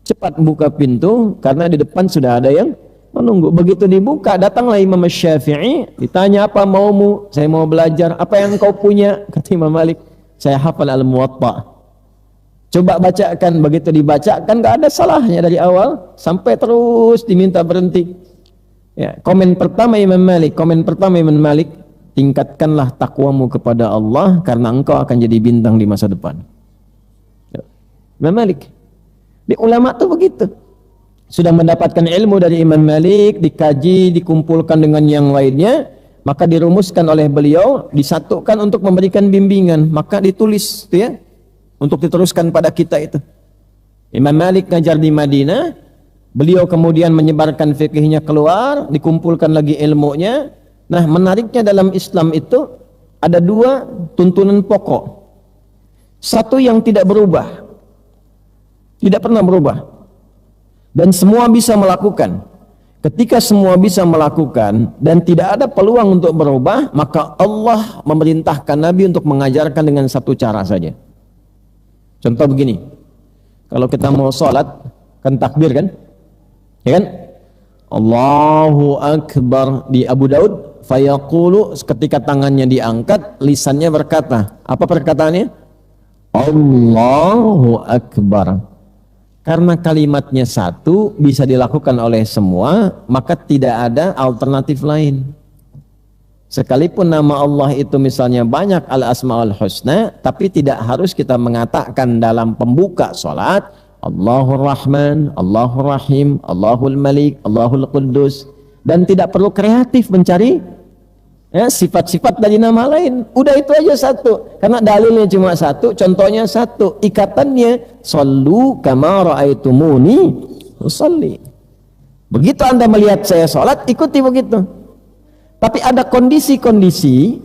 S1: Cepat buka pintu karena di depan sudah ada yang menunggu. Begitu dibuka, datanglah Imam Syafi'i, ditanya apa maumu? Saya mau belajar. Apa yang kau punya? Kata Imam Malik, saya hafal Al-Muwatta. Coba bacakan. Begitu dibacakan, gak ada salahnya dari awal sampai terus diminta berhenti. Ya, komen pertama Imam Malik, tingkatkanlah takwamu kepada Allah karena engkau akan jadi bintang di masa depan. Ya. Imam Malik. Di ulama tuh begitu. Sudah mendapatkan ilmu dari Imam Malik, dikaji, dikumpulkan dengan yang lainnya, maka dirumuskan oleh beliau, disatukan untuk memberikan bimbingan, maka ditulis tuh ya, untuk diteruskan pada kita itu. Imam Malik ngajar di Madinah, beliau kemudian menyebarkan fikihnya keluar, dikumpulkan lagi ilmunya. Nah, menariknya dalam Islam itu ada dua tuntunan pokok. Satu yang tidak berubah, tidak pernah berubah, dan semua bisa melakukan. Ketika semua bisa melakukan dan tidak ada peluang untuk berubah, maka Allah memerintahkan Nabi untuk mengajarkan dengan satu cara saja. Contoh begini, kalau kita mau sholat, kan takbir kan? Ya kan? Allahu Akbar di Abu Daud, fayaqulu, ketika tangannya diangkat, lisannya berkata, apa perkataannya? Allahu Akbar. Karena kalimatnya satu, bisa dilakukan oleh semua, maka tidak ada alternatif lain. Sekalipun nama Allah itu misalnya banyak al-asma'ul husna, tapi tidak harus kita mengatakan dalam pembuka sholat Allahur Rahman, Allahur Rahim, Allahul Malik, Allahul Quddus, dan tidak perlu kreatif mencari sifat-sifat dari nama lain. Udah itu aja satu, karena dalilnya cuma satu, contohnya satu, ikatannya shollu kama ra'aitumuni usolli. Begitu Anda melihat saya sholat, ikuti begitu. Tapi ada kondisi-kondisi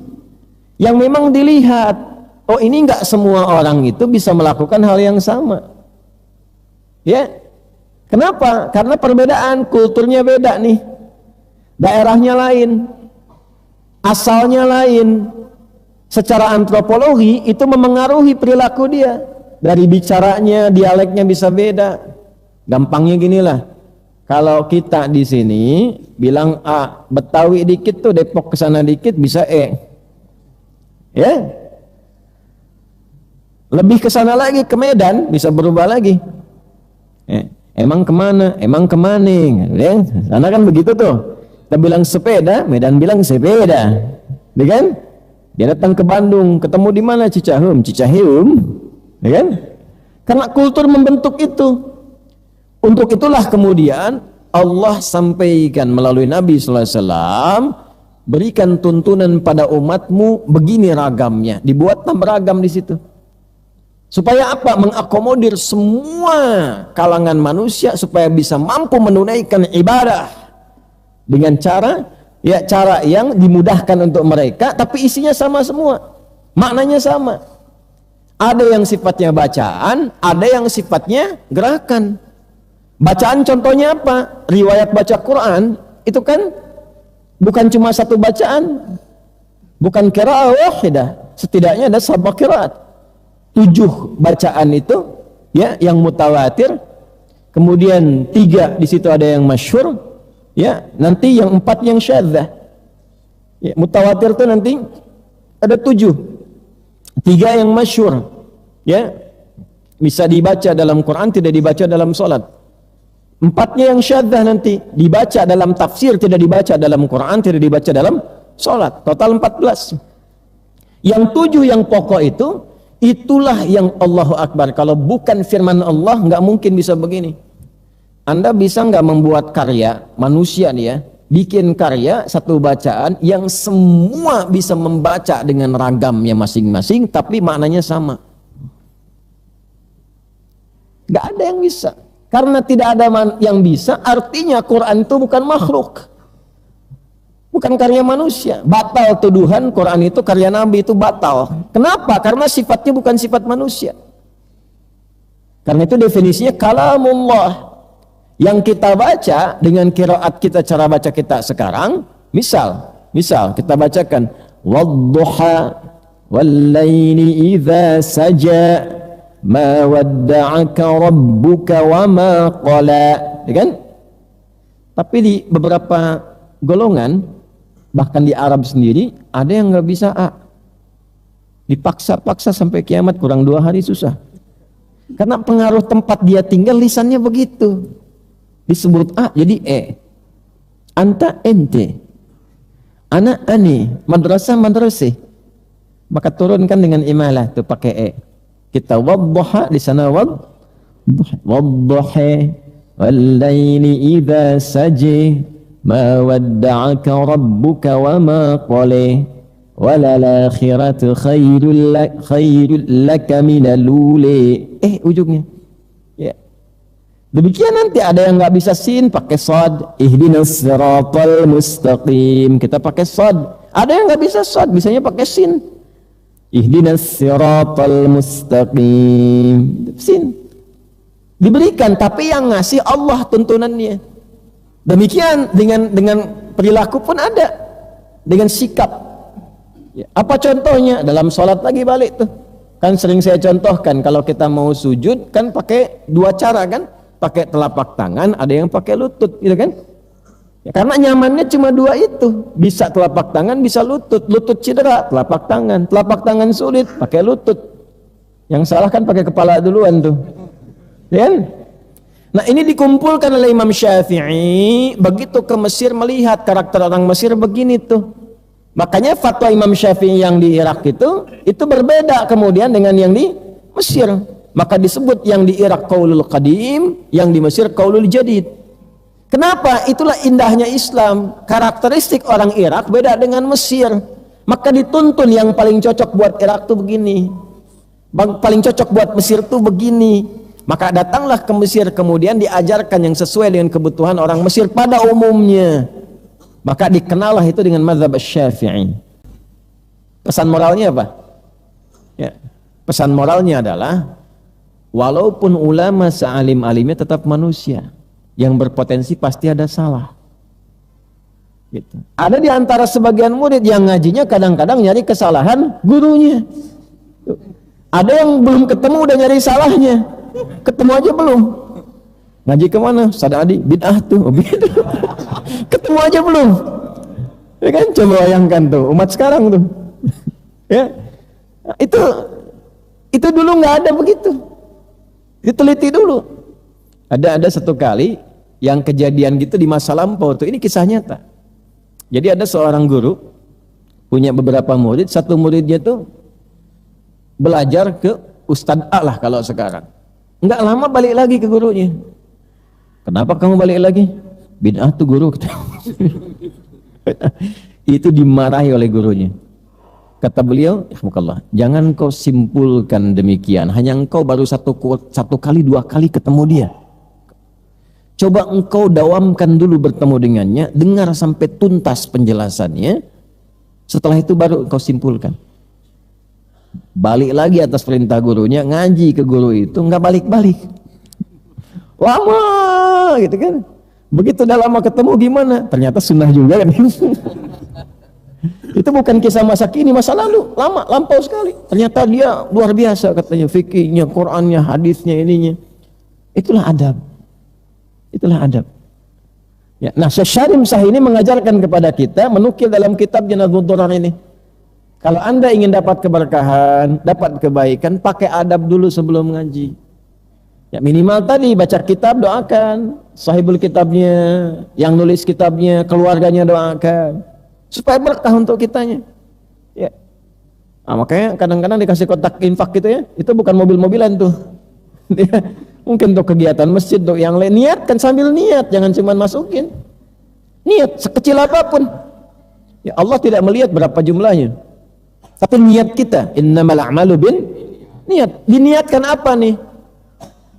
S1: yang memang dilihat, oh ini enggak semua orang itu bisa melakukan hal yang sama. Ya, kenapa? Karena perbedaan, kulturnya beda nih, daerahnya lain, asalnya lain. Secara antropologi itu memengaruhi perilaku dia. Dari bicaranya, dialeknya bisa beda. Gampangnya ginilah, kalau kita di sini bilang A, Betawi dikit tuh, Depok kesana dikit bisa E. Ya, lebih kesana lagi ke Medan bisa berubah lagi. Emang kemana? Emang kemaning, ya? Karena kan begitu tuh. Kita bilang sepeda, Medan bilang sepeda. Ya kan? Dia datang ke Bandung, ketemu di mana? Cicaheum, ya kan? Karena kultur membentuk itu. Untuk itulah kemudian Allah sampaikan melalui Nabi sallallahu alaihi wasallam, berikan tuntunan pada umatmu begini ragamnya, dibuatlah beragam di situ. Supaya apa? Mengakomodir semua kalangan manusia supaya bisa mampu menunaikan ibadah dengan cara yang dimudahkan untuk mereka, tapi isinya sama semua, maknanya sama. Ada yang sifatnya bacaan, ada yang sifatnya gerakan. Bacaan contohnya apa? Riwayat baca Quran itu kan bukan cuma satu bacaan, bukan qiraah wahidah, setidaknya ada sab'a qiraat. 7 bacaan itu ya yang mutawatir, kemudian 3 di situ ada yang masyhur, ya nanti yang 4 yang syadzah. Ya, mutawatir itu nanti ada 7, 3 yang masyhur, ya bisa dibaca dalam Quran, tidak dibaca dalam salat. 4-nya yang syadzah nanti dibaca dalam tafsir, tidak dibaca dalam Quran, tidak dibaca dalam salat. Total 14. Yang 7 yang pokok itu, itulah yang Allahu Akbar. Kalau bukan firman Allah nggak mungkin bisa begini. Anda bisa nggak membuat karya manusia nih ya, bikin karya satu bacaan yang semua bisa membaca dengan ragamnya masing-masing, tapi maknanya sama? Nggak ada yang bisa. Karena tidak ada yang bisa, artinya Quran itu bukan makhluk, bukan karya manusia. Batal tuduhan Quran itu karya Nabi, itu batal. Kenapa? Karena sifatnya bukan sifat manusia. Karena itu definisinya kalamullah. Yang kita baca dengan qiraat kita, cara baca kita sekarang, misal kita bacakan wadduha wallaili idza saja ma wadda'aka rabbuka wa ma qala, ya kan? Tapi di beberapa golongan, bahkan di Arab sendiri, ada yang nggak bisa A, dipaksa-paksa sampai kiamat, kurang 2 hari susah. Karena pengaruh tempat dia tinggal, lisannya begitu, disebut A jadi E, anta ente, anak ani, madrasah madrasih, maka turunkan dengan imalah tuh pakai E. Kita wadduha di sana, wadduha wallaili idza saji ma wadda'aka rabbuka wa ma qala walal akhiratu khairul laka minal uli. Ujungnya ya. Demikian nanti ada yang nggak bisa sin, pakai shad, ihdinas siratal mustaqim, kita pakai shad. Ada yang nggak bisa shad, bisanya pakai sin, ihdinas siratal mustaqim, sin diberikan, tapi yang ngasih Allah tuntunannya. Demikian dengan perilaku pun ada, dengan sikap. Ya, apa contohnya? Dalam sholat lagi balik tuh, kan sering saya contohkan, kalau kita mau sujud kan pakai 2 cara kan, pakai telapak tangan, ada yang pakai lutut, gitu kan? Ya, karena nyamannya cuma 2 itu, bisa telapak tangan, bisa lutut. Lutut cedera, telapak tangan sulit, pakai lutut. Yang salah kan pakai kepala duluan tuh, ya kan? Nah, ini dikumpulkan oleh Imam Syafi'i begitu ke Mesir, melihat karakter orang Mesir begini tuh. Makanya fatwa Imam Syafi'i yang di Irak itu berbeda kemudian dengan yang di Mesir. Maka disebut yang di Irak qaulul qadim, yang di Mesir qaulul jadid. Kenapa? Itulah indahnya Islam. Karakteristik orang Irak beda dengan Mesir. Maka dituntun yang paling cocok buat Irak tuh begini, paling cocok buat Mesir tuh begini. Maka datanglah ke Mesir, kemudian diajarkan yang sesuai dengan kebutuhan orang Mesir pada umumnya. Maka dikenallah itu dengan mazhab Syafi'i. Pesan moralnya apa? Ya, pesan moralnya adalah, walaupun ulama sealim-alimnya tetap manusia, yang berpotensi pasti ada salah. Gitu. Ada di antara sebagian murid yang ngajinya kadang-kadang nyari kesalahan gurunya. Ada yang belum ketemu udah nyari salahnya. Ketemu aja belum. Ngaji kemana? Sadadi, bid'ah tuh. Ketemu aja belum. Ya kan, coba bayangkan tuh umat sekarang tuh. Ya, itu dulu nggak ada begitu. Diteliti dulu. Ada satu kali yang kejadian gitu di masa lampau tuh. Ini kisah nyata. Jadi ada seorang guru punya beberapa murid, satu muridnya tuh belajar ke Ustadz A lah kalau sekarang. Enggak lama balik lagi ke gurunya. Kenapa kamu balik lagi? Bid'ah tuh guru. Itu dimarahi oleh gurunya. Kata beliau, "Rahmukallah, jangan kau simpulkan demikian. Hanya engkau baru satu kali, dua kali ketemu dia. Coba engkau dawamkan dulu bertemu dengannya, dengar sampai tuntas penjelasannya. Setelah itu baru engkau simpulkan." Balik lagi atas perintah gurunya, ngaji ke guru itu, nggak balik-balik. Lama gitu kan. Begitu udah lama ketemu gimana? Ternyata sunnah juga kan. Itu bukan kisah masa kini, masa lalu, lama, lampau sekali. Ternyata dia luar biasa katanya, fikihnya, Qur'annya, hadisnya, ininya. Itulah adab. Itulah adab. Ya, nah, Syekh Syarim Shah ini mengajarkan kepada kita, menukil dalam kitabnya Nadhud Durar ini. Kalau Anda ingin dapat keberkahan, dapat kebaikan, pakai adab dulu sebelum ngaji. Ya, minimal tadi baca kitab, doakan sahibul kitabnya, yang nulis kitabnya, keluarganya doakan supaya berkah untuk kitanya. Ya. Nah, makanya kadang-kadang dikasih kotak infak gitu ya, itu bukan mobil-mobilan tuh. Mungkin untuk kegiatan masjid, untuk yang lain, niatkan sambil niat, jangan cuma masukin. Niat sekecil apapun. Ya, Allah tidak melihat berapa jumlahnya. Tapi niat kita, innamal a'malu bin niat. Diniatkan apa nih?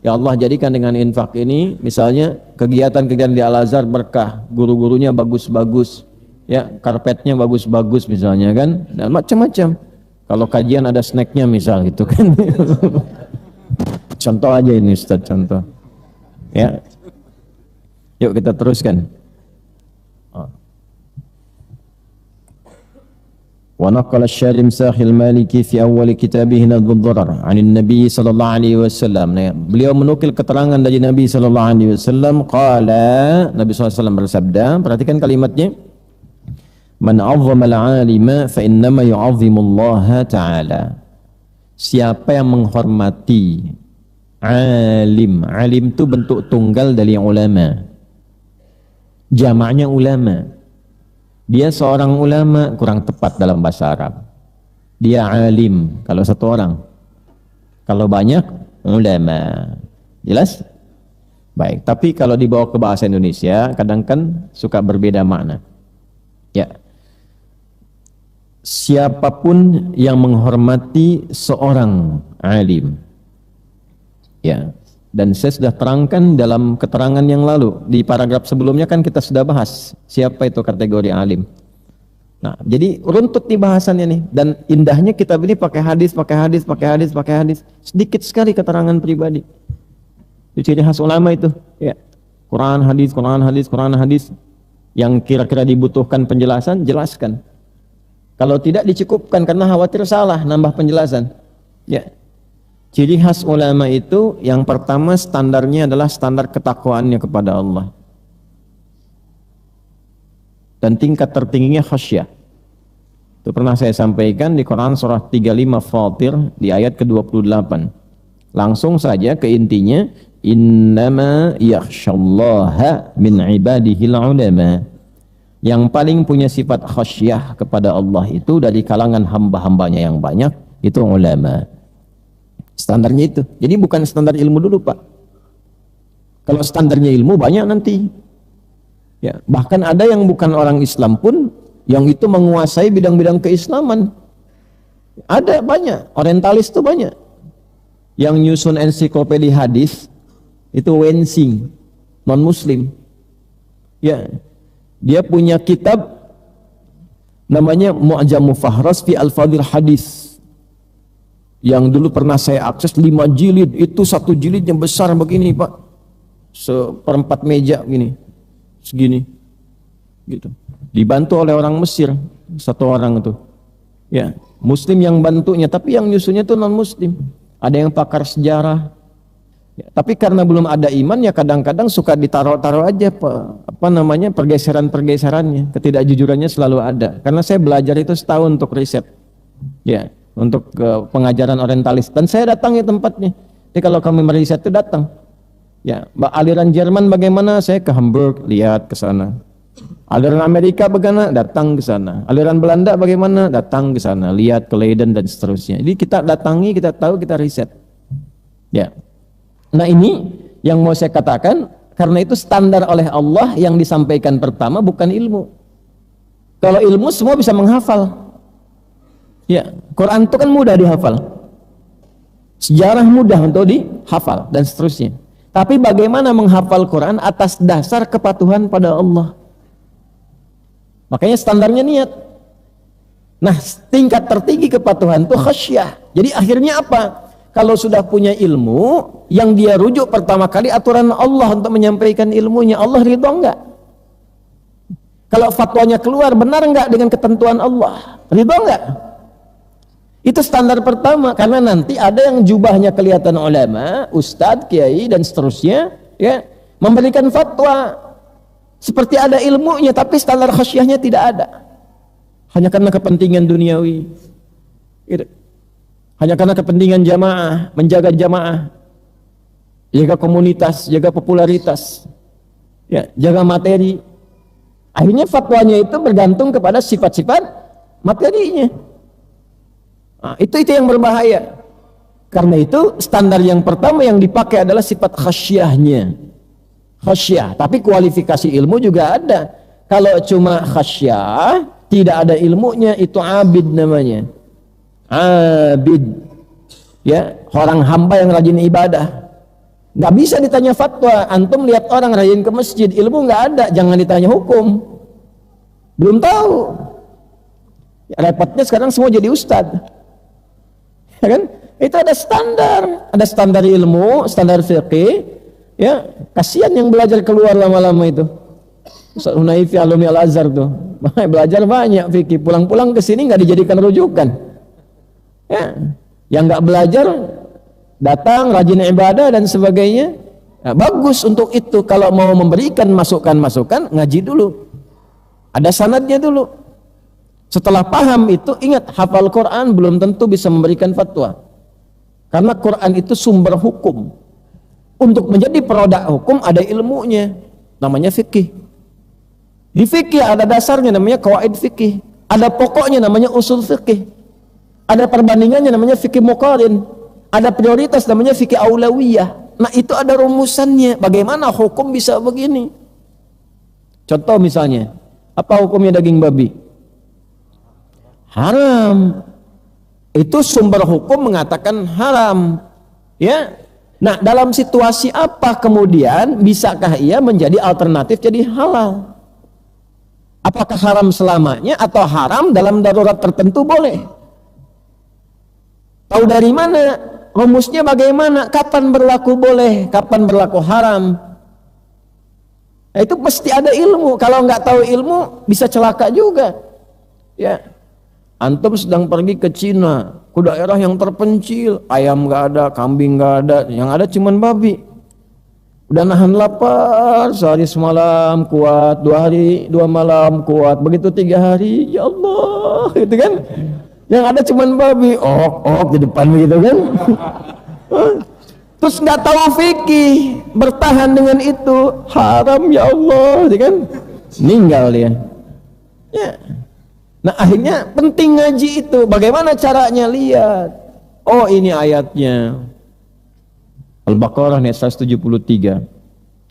S1: Ya Allah, jadikan dengan infak ini misalnya kegiatan-kegiatan di Al-Azhar berkah, guru-gurunya bagus-bagus, ya, karpetnya bagus-bagus misalnya kan, dan macam-macam. Kalau kajian ada snacknya misal gitu kan. Contoh aja ini Ustaz, contoh. Ya. Yuk kita teruskan. ونقل الشارم ساخي المالكي في أول كتابه نظم الضرر عن النبي صلى الله عليه وسلم. Beliau menukil keterangan dari Nabi sallallahu alaihi wasallam, qala, Nabi sallallahu alaihi wasallam bersabda, perhatikan kalimatnya, man 'azzama al-'alima fa innama yu'azzimu Allah ta'ala. Siapa yang menghormati alim, alim itu bentuk tunggal dari ulama, jamaknya ulama. Dia seorang ulama, kurang tepat dalam bahasa Arab. Dia alim kalau satu orang. Kalau banyak, ulama. Jelas? Baik, tapi kalau dibawa ke bahasa Indonesia, kadang kan suka berbeda makna. Ya. Siapapun yang menghormati seorang alim. Ya. Dan saya sudah terangkan dalam keterangan yang lalu, di paragraf sebelumnya kan kita sudah bahas siapa itu kategori alim. Nah, jadi runtut di bahasannya nih, dan indahnya kitab ini pakai hadis. Sedikit sekali keterangan pribadi. Itu ciri khas ulama itu, ya. Quran hadis. Yang kira-kira dibutuhkan penjelasan, jelaskan. Kalau tidak dicukupkan karena khawatir salah nambah penjelasan. Ya. Ciri khas ulama itu yang pertama standarnya adalah standar ketakwaannya kepada Allah. Dan tingkat tertingginya khasyah. Itu pernah saya sampaikan di Quran surah 35 Fatir di ayat ke-28. Langsung saja ke intinya, innama yakhsyallaha min ibadihil ulama. Yang paling punya sifat khasyah kepada Allah itu dari kalangan hamba-hambanya yang banyak, itu ulama. Standarnya itu. Jadi bukan standar ilmu dulu, Pak. Kalau standarnya ilmu banyak nanti. Ya, bahkan ada yang bukan orang Islam pun yang itu menguasai bidang-bidang keislaman. Ada banyak, orientalis itu banyak. Yang nyusun ensiklopedia hadis itu Wensing, non muslim. Ya. Dia punya kitab namanya Mu'jam Fahras fi Al-Fadhil Hadis. Yang dulu pernah saya akses 5 jilid, itu satu jilidnya besar begini, Pak, seperempat meja gini, segini, gitu. Dibantu oleh orang Mesir, satu orang itu, ya, Muslim yang bantunya, tapi yang nyusunnya itu non Muslim. Ada yang pakar sejarah, ya, tapi karena belum ada iman ya kadang-kadang suka ditaruh-taruh aja, pergeserannya, ketidakjujurannya selalu ada. Karena saya belajar itu setahun untuk riset, ya. Untuk pengajaran orientalis, dan saya datangi tempatnya. Jadi kalau kami meriset itu datang, ya, aliran Jerman bagaimana, saya ke Hamburg lihat ke sana, Aliran Amerika bagaimana? Datang ke sana. Aliran Belanda bagaimana? Datang ke sana. Lihat ke Leiden dan seterusnya. Jadi kita datangi, kita tahu, kita riset. Ya. Nah ini yang mau saya katakan, karena itu standar oleh Allah yang disampaikan pertama bukan ilmu. Kalau ilmu semua bisa menghafal. Ya, Quran itu kan mudah dihafal. Sejarah mudah untuk dihafal dan seterusnya. Tapi bagaimana menghafal Quran atas dasar kepatuhan pada Allah? Makanya standarnya niat. Nah, tingkat tertinggi kepatuhan itu khasyah. Jadi akhirnya apa? Kalau sudah punya ilmu, yang dia rujuk pertama kali aturan Allah untuk menyampaikan ilmunya. Allah ridho enggak? Kalau fatwanya keluar, benar enggak dengan ketentuan Allah? Ridho enggak? Itu standar pertama. Karena nanti ada yang jubahnya kelihatan ulama, ustadz, kiai, dan seterusnya, ya, memberikan fatwa seperti ada ilmunya, tapi standar khasyahnya tidak ada. Hanya karena kepentingan duniawi. Hanya karena kepentingan jamaah, menjaga jamaah, jaga komunitas, jaga popularitas, ya, jaga materi. Akhirnya fatwanya itu bergantung kepada sifat-sifat materinya. Nah, itu yang berbahaya. Karena itu standar yang pertama yang dipakai adalah sifat khasyahnya. Khasyah, tapi kualifikasi ilmu juga ada. Kalau cuma khasyah, tidak ada ilmunya, itu abid namanya. Abid, ya, orang hamba yang rajin ibadah. Nggak bisa ditanya fatwa. Antum lihat orang rajin ke masjid, ilmu nggak ada, jangan ditanya hukum. Belum tahu. Ya, repotnya sekarang semua jadi ustadz, ya kan? Itu ada standar ilmu, standar fiqih. Ya, kasihan yang belajar keluar lama-lama itu. Ustaz Hunaifi alumni Al-Azhar tuh, belajar banyak fikih, pulang-pulang ke sini nggak dijadikan rujukan. Ya, yang nggak belajar datang rajin ibadah dan sebagainya. Nah, bagus untuk itu. Kalau mau memberikan masukan-masukan, ngaji dulu. Ada sanadnya dulu. Setelah paham itu, ingat, hafal Quran belum tentu bisa memberikan fatwa. Karena Quran itu sumber hukum. Untuk menjadi produk hukum ada ilmunya, namanya fikih. Di fikih ada dasarnya namanya qawaid fikih, ada pokoknya namanya usul fikih, ada perbandingannya namanya fikih muqarin, ada prioritas namanya fikih aulawiyah. Nah itu ada rumusannya. Bagaimana hukum bisa begini? Contoh misalnya, apa hukumnya daging babi? Haram. Itu sumber hukum mengatakan haram, ya. Nah, dalam situasi apa kemudian bisakah ia menjadi alternatif jadi halal? Apakah haram selamanya atau haram dalam darurat tertentu boleh? Tahu dari mana? Rumusnya bagaimana? Kapan berlaku boleh? Kapan berlaku haram? Nah, itu pasti ada ilmu. Kalau nggak tahu ilmu bisa celaka juga. Ya, antum sedang pergi ke Cina, ke daerah yang terpencil, ayam nggak ada, kambing nggak ada, yang ada cuman babi. Udah nahan lapar, sehari semalam kuat, 2 hari 2 malam kuat, begitu 3 hari, ya Allah, gitu kan? Yang ada cuman babi, di depan begitu kan? Terus nggak tahu fikih, bertahan dengan itu, haram ya Allah, gitu kan? Meninggal dia. Ya. Nah akhirnya penting ngaji itu. Bagaimana caranya? Lihat, oh ini ayatnya Al-Baqarah nih 173,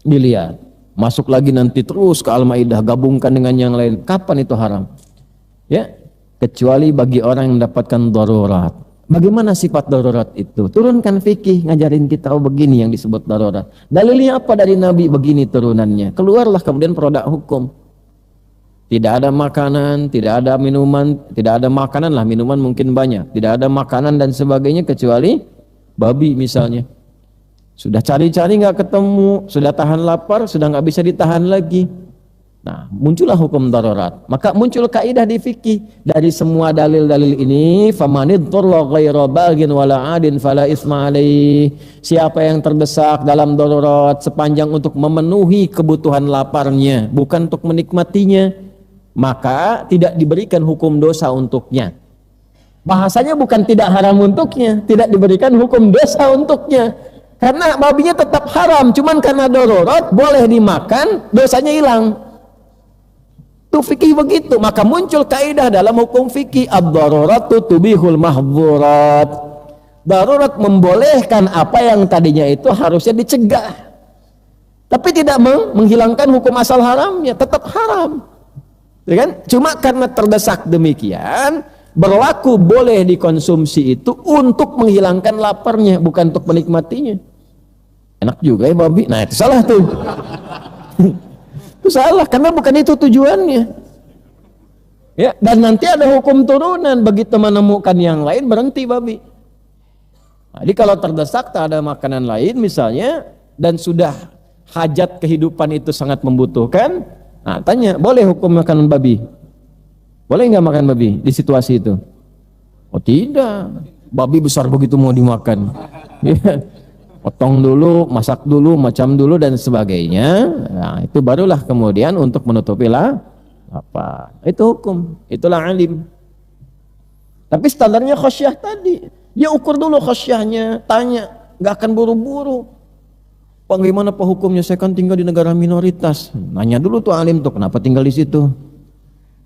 S1: dilihat, masuk lagi nanti terus ke Al-Maidah, gabungkan dengan yang lain. Kapan itu haram? Ya, kecuali bagi orang yang mendapatkan darurat. Bagaimana sifat darurat itu? Turunkan fikih, ngajarin kita, oh begini yang disebut darurat. Dalilnya apa dari Nabi? Begini turunannya. Keluarlah kemudian produk hukum. Tidak ada makanan, tidak ada minuman, tidak ada makanan lah, minuman mungkin banyak. Tidak ada makanan dan sebagainya kecuali babi misalnya. Sudah cari-cari nggak ketemu, sudah tahan lapar, sudah nggak bisa ditahan lagi. Nah, muncullah hukum darurat. Maka muncul kaidah di fikih dari semua dalil-dalil ini, famanidhurra ghaira baghin wala 'adin fala itsma alaih. Siapa yang terdesak dalam darurat sepanjang untuk memenuhi kebutuhan laparnya, bukan untuk menikmatinya, maka tidak diberikan hukum dosa untuknya. Bahasanya bukan tidak haram untuknya, tidak diberikan hukum dosa untuknya. Karena babinya tetap haram, cuman karena darurat boleh dimakan, dosanya hilang. begitu, fikih begitu. Maka muncul kaidah dalam hukum fikih, ad-daruratu tubihul mahdzurat. Darurat membolehkan apa yang tadinya itu harusnya dicegah, tapi tidak menghilangkan hukum asal haramnya, tetap haram. Ya kan? Cuma karena terdesak demikian, berlaku boleh dikonsumsi itu untuk menghilangkan laparnya, bukan untuk menikmatinya. Enak juga ya babi. Nah, itu salah tuh. Itu salah, karena bukan itu tujuannya. Ya, dan nanti ada hukum turunan, begitu menemukan yang lain berhenti babi. Jadi kalau terdesak tak ada makanan lain misalnya, dan sudah hajat kehidupan itu sangat membutuhkan, nah tanya, boleh hukum makan babi? Boleh nggak makan babi di situasi itu? Oh tidak, babi besar begitu mau dimakan. Potong dulu, masak dulu, macam dulu dan sebagainya. Nah itu barulah kemudian untuk menutupi apa? Itu hukum, itulah alim. Tapi standarnya khasyah tadi, dia ukur dulu khasyahnya, tanya, nggak akan buru-buru. Bagaimana pak hukumnya? Saya kan tinggal di negara minoritas. Nanya dulu tuh alim tuh, kenapa tinggal di situ?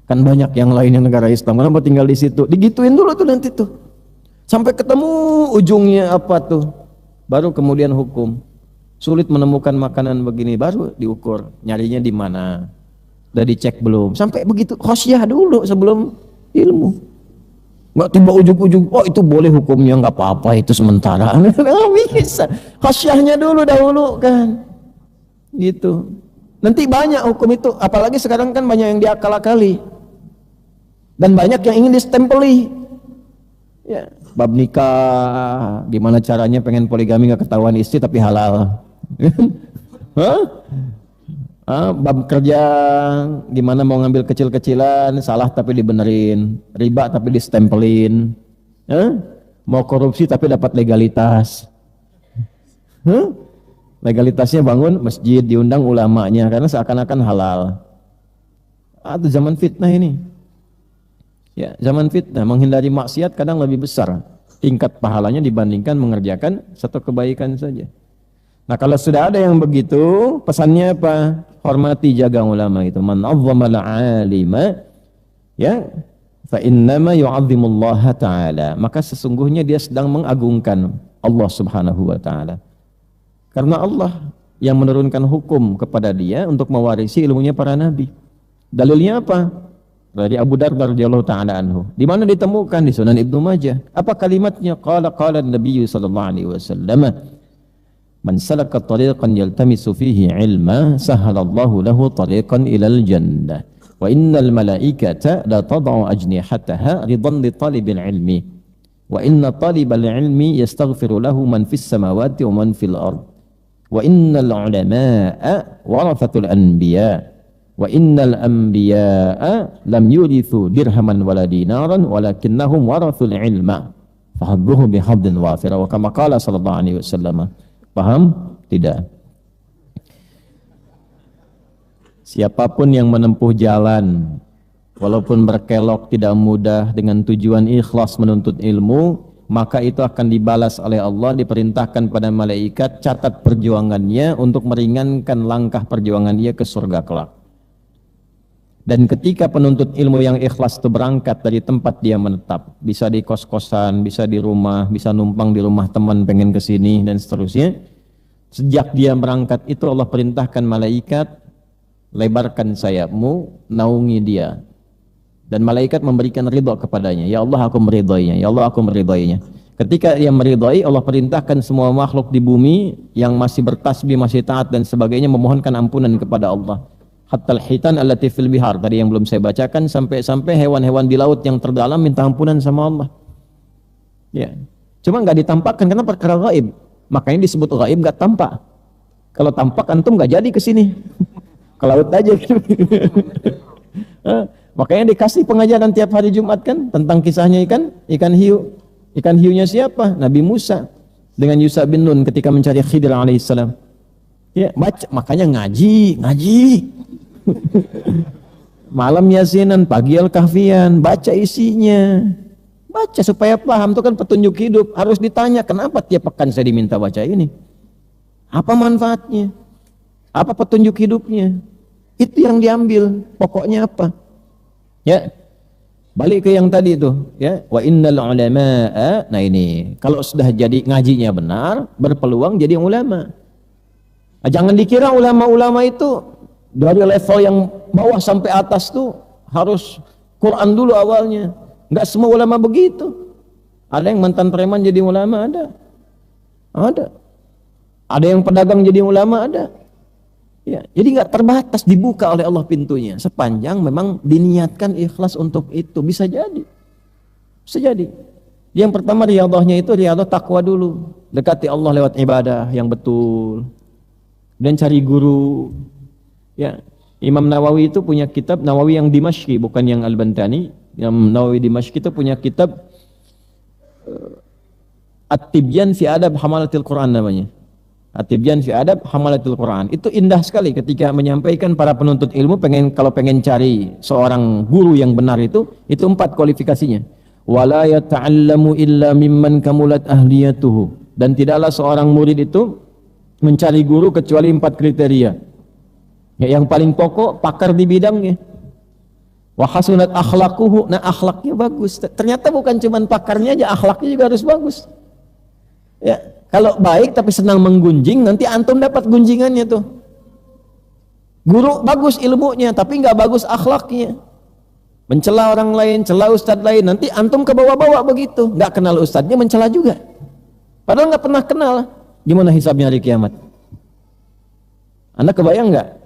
S1: Kan banyak yang lain yang negara Islam, kenapa tinggal di situ? Digituin dulu tuh nanti tuh, sampai ketemu ujungnya apa tuh, baru kemudian hukum. Sulit menemukan makanan begini, baru diukur, nyarinya di mana, udah dicek belum? Sampai begitu khasyah dulu sebelum ilmu. Nggak tiba ujung-ujung, oh itu boleh hukumnya, nggak apa-apa itu sementara. Nggak bisa, khasyahnya dahulu kan, gitu. Nanti banyak hukum itu, apalagi sekarang kan banyak yang diakal-akali dan banyak yang ingin distempeli. Ya, bab nikah, gimana caranya pengen poligami nggak ketahuan istri tapi halal. Bab kerja, gimana mau ngambil kecil-kecilan, salah tapi dibenerin, riba tapi distempelin, mau korupsi tapi dapat legalitas, legalitasnya bangun masjid, diundang ulamanya karena seakan-akan halal. Itu zaman fitnah ini. Ya, zaman fitnah, menghindari maksiat kadang lebih besar tingkat pahalanya dibandingkan mengerjakan satu kebaikan saja. Nah kalau sudah ada yang begitu, pesannya apa? Hormati, jaga ulama itu. Man azzamal alima, ya, fa innama yu'azzimullaha ta'ala. Maka sesungguhnya dia sedang mengagungkan Allah Subhanahu wa taala. Karena Allah yang menurunkan hukum kepada dia untuk mewarisi ilmunya para nabi. Dalilnya apa? Dari Abu Darda radhiyallahu taala anhu. Di mana ditemukan? Di Sunan Ibnu Majah. Apa kalimatnya? Qala Nabi sallallahu alaihi wasallam, man salaka tariqan yaltamisu fihi ilma sahalallahu lahu tariqan ilal jannah wa innal malaikata la tad'u ajnihataha ridan li talibil ilmi wa inna talibal ilmi yastaghfiru lahu man fis samawati wa man fil ard wa innal ulama'a warathatul anbiya wa innal anbiya'a lam yurithu dirhaman wala dinaran walakinnahum warathul ilma fahadduhu bihadin wafira wa kama qala sallallahu alaihi wasallam. Paham? Tidak. Siapapun yang menempuh jalan walaupun berkelok tidak mudah dengan tujuan ikhlas menuntut ilmu, maka itu akan dibalas oleh Allah, diperintahkan pada malaikat catat perjuangannya untuk meringankan langkah perjuangan dia ke surga kelak. Dan ketika penuntut ilmu yang ikhlas itu berangkat dari tempat dia menetap, bisa di kos-kosan, bisa di rumah, bisa numpang di rumah teman pengen kesini dan seterusnya, sejak dia berangkat itu Allah perintahkan malaikat, lebarkan sayapmu, naungi dia. Dan malaikat memberikan ridha kepadanya, ya Allah aku meridhoinya, ya Allah aku meridhoinya. Ketika dia meridhoi, Allah perintahkan semua makhluk di bumi yang masih bertasbih, masih taat dan sebagainya memohonkan ampunan kepada Allah. Hatta al-hitan allati fil bihar, tadi yang belum saya bacakan, sampai hewan-hewan di laut yang terdalam minta ampunan sama Allah. Ya. Cuma enggak ditampakkan karena perkara gaib. Makanya disebut gaib, enggak tampak. Kalau tampak antum enggak jadi ke sini. Ke laut aja. Makanya dikasih pengajaran tiap hari Jumat kan tentang kisahnya ikan hiu. Ikan hiunya siapa? Nabi Musa dengan Yusha bin Nun ketika mencari Khidir alaihissalam. Ya, baca, makanya ngaji. Malam Yasinan, pagi Al-Kahfian, baca isinya. Baca supaya paham, itu kan petunjuk hidup. Harus ditanya, kenapa tiap pekan saya diminta baca ini? Apa manfaatnya? Apa petunjuk hidupnya? Itu yang diambil. Pokoknya apa? Ya. Balik ke yang tadi itu, ya. Wa innal ulama'a. Nah ini, kalau sudah jadi ngajinya benar, berpeluang jadi ulama. Nah, jangan dikira ulama-ulama itu dari level yang bawah sampai atas tuh harus Quran dulu awalnya. Enggak semua ulama begitu. Ada yang mantan preman jadi ulama, ada. Ada. Ada yang pedagang jadi ulama, ada. Ya, jadi nggak terbatas, dibuka oleh Allah pintunya sepanjang memang diniatkan ikhlas untuk itu. Bisa jadi, bisa jadi. Yang pertama riyadhahnya itu riyadhah takwa dulu, dekati Allah lewat ibadah yang betul dan cari guru. Ya, Imam Nawawi itu punya kitab, Nawawi yang Dimashqi bukan yang Al-Bantani. Imam Nawawi Dimashqi itu punya kitab At-Tibyan fi Adab Hamalatil Quran namanya. At-Tibyan fi Adab Hamalatil Quran. Itu indah sekali ketika menyampaikan para penuntut ilmu kalau pengen cari seorang guru yang benar itu 4 kualifikasinya. Wala yata'allamu illa mimman kamulat ahliyatuhu. Dan tidaklah seorang murid itu mencari guru kecuali 4 kriteria. Ya, yang paling pokok pakar di bidangnya. Wa hasunat akhlaquhu, nah akhlaknya bagus. Ternyata bukan cuma pakarnya aja, akhlaknya juga harus bagus. Ya, kalau baik tapi senang menggunjing, nanti antum dapat gunjingannya tuh. Guru bagus ilmunya tapi nggak bagus akhlaknya. Mencela orang lain, cela ustadz lain, nanti antum ke bawah-bawah begitu. Nggak kenal ustadznya mencela juga. Padahal nggak pernah kenal. Gimana hisabnya hari kiamat? Anda kebayang nggak?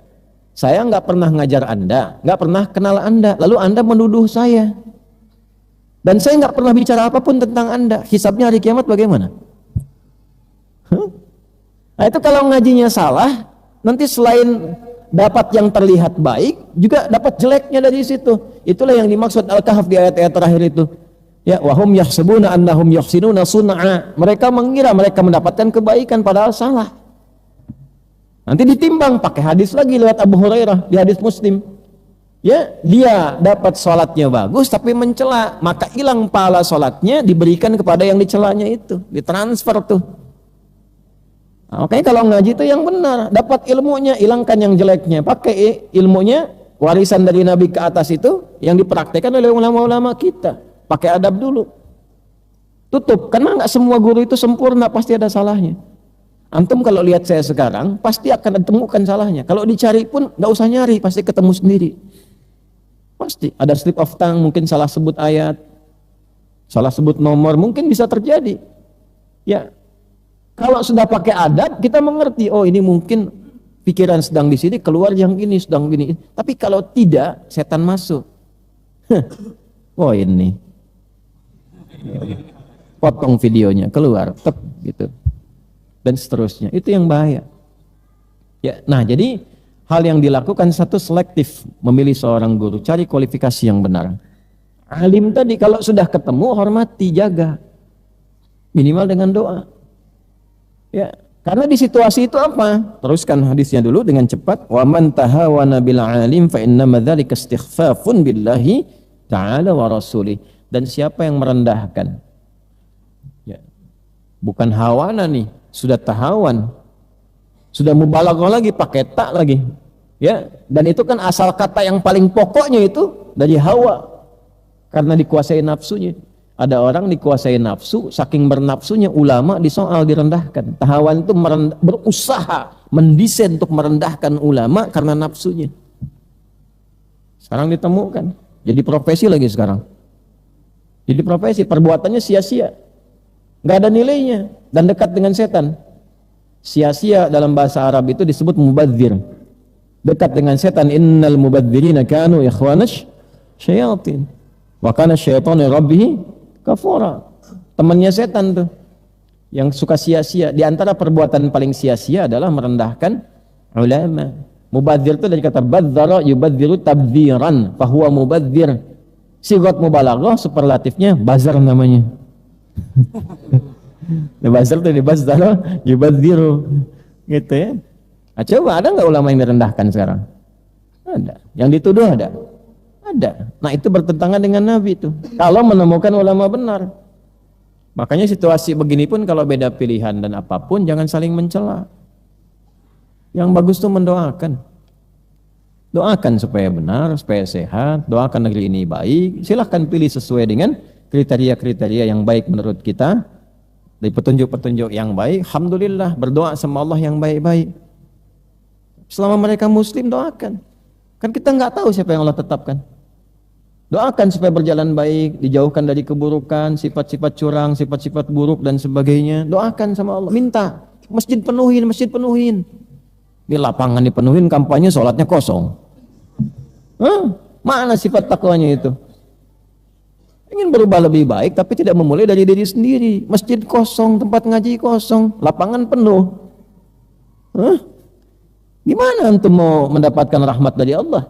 S1: Saya nggak pernah ngajar Anda, nggak pernah kenal Anda, lalu Anda menuduh saya. Dan saya nggak pernah bicara apapun tentang Anda. Hisabnya hari kiamat bagaimana? Nah itu kalau ngajinya salah, nanti selain dapat yang terlihat baik, juga dapat jeleknya dari situ. Itulah yang dimaksud Al-Kahf di ayat-ayat terakhir itu. Ya, wahum yahsabuna annahum yuhsinuna sun'a. Mereka mengira mereka mendapatkan kebaikan padahal salah. Nanti ditimbang pakai hadis lagi lewat Abu Hurairah di hadis Muslim. Ya, dia dapat sholatnya bagus tapi mencela, maka hilang pahala sholatnya, diberikan kepada yang dicelanya itu, ditransfer tuh. Nah, makanya kalau ngaji itu yang benar, dapat ilmunya, hilangkan yang jeleknya, pakai ilmunya, warisan dari Nabi ke atas itu yang dipraktekkan oleh ulama-ulama kita. Pakai adab dulu, tutup, karena nggak semua guru itu sempurna, pasti ada salahnya. Antum kalau lihat saya sekarang pasti akan ditemukan salahnya. Kalau dicari pun nggak usah nyari, pasti ketemu sendiri. Pasti ada slip of tongue, mungkin salah sebut ayat, salah sebut nomor, mungkin bisa terjadi. Ya, kalau sudah pakai adab, kita mengerti, oh ini mungkin pikiran sedang di sini, keluar yang ini, sedang gini. Tapi kalau tidak, setan masuk. Oh ini, potong videonya, keluar, tep, gitu. Dan seterusnya. Itu yang bahaya. Ya, nah jadi hal yang dilakukan satu selektif, memilih seorang guru, cari kualifikasi yang benar. Alim tadi kalau sudah ketemu, hormati, jaga. Minimal dengan doa. Ya, karena di situasi itu apa? Teruskan hadisnya dulu dengan cepat. Wa man tahawana bil alim fa innama dzalika istighfafun billahi ta'ala wa rasulih. Dan siapa yang merendahkan? Ya. Bukan hawana nih, sudah tahawan. Sudah mubalaghah lagi, pakai tak lagi. Ya, dan itu kan asal kata yang paling pokoknya itu dari hawa. Karena dikuasai nafsunya. Ada orang dikuasai nafsu, saking bernafsunya ulama disoal, direndahkan. Tahawan itu berusaha mendesain untuk merendahkan ulama karena nafsunya. Sekarang ditemukan, jadi profesi lagi sekarang. Jadi profesi, perbuatannya sia-sia, nggak ada nilainya dan dekat dengan setan. Sia-sia dalam bahasa Arab itu disebut mubadzir, dekat dengan setan. Innal mubadzirina kanu ikhwanash syayatin wa kana syaitanu rabbih kafara. Temannya setan tuh yang suka sia-sia. Di antara perbuatan paling sia-sia adalah merendahkan ulama. Mubadzir itu dari kata badzara yubadziru tabdziran, fahuwa mubadzir. Sigat mubalaghah superlatifnya bazar namanya. Bazar itu badzara yubadziru gitu ya. Nah, coba ada nggak ulama yang direndahkan sekarang? Ada. Yang dituduh ada. Ada. Nah itu bertentangan dengan Nabi itu. Kalau menemukan ulama benar. Makanya situasi begini pun kalau beda pilihan dan apapun jangan saling mencela. Yang bagus tuh mendoakan. Doakan supaya benar, supaya sehat, doakan negeri ini baik. Silahkan pilih sesuai dengan kriteria-kriteria yang baik menurut kita, dari petunjuk-petunjuk yang baik. Alhamdulillah, berdoa sama Allah yang baik-baik. Selama mereka muslim, doakan. Kan kita nggak tahu siapa yang Allah tetapkan. Doakan supaya berjalan baik, dijauhkan dari keburukan, sifat-sifat curang, sifat-sifat buruk dan sebagainya. Doakan sama Allah, minta. Masjid penuhin. Di lapangan dipenuhin, kampanye sholatnya kosong. Mana sifat takwanya itu? Ingin berubah lebih baik tapi tidak memulai dari diri sendiri. Masjid kosong, tempat ngaji kosong, lapangan penuh. Gimana antum mau mendapatkan rahmat dari Allah?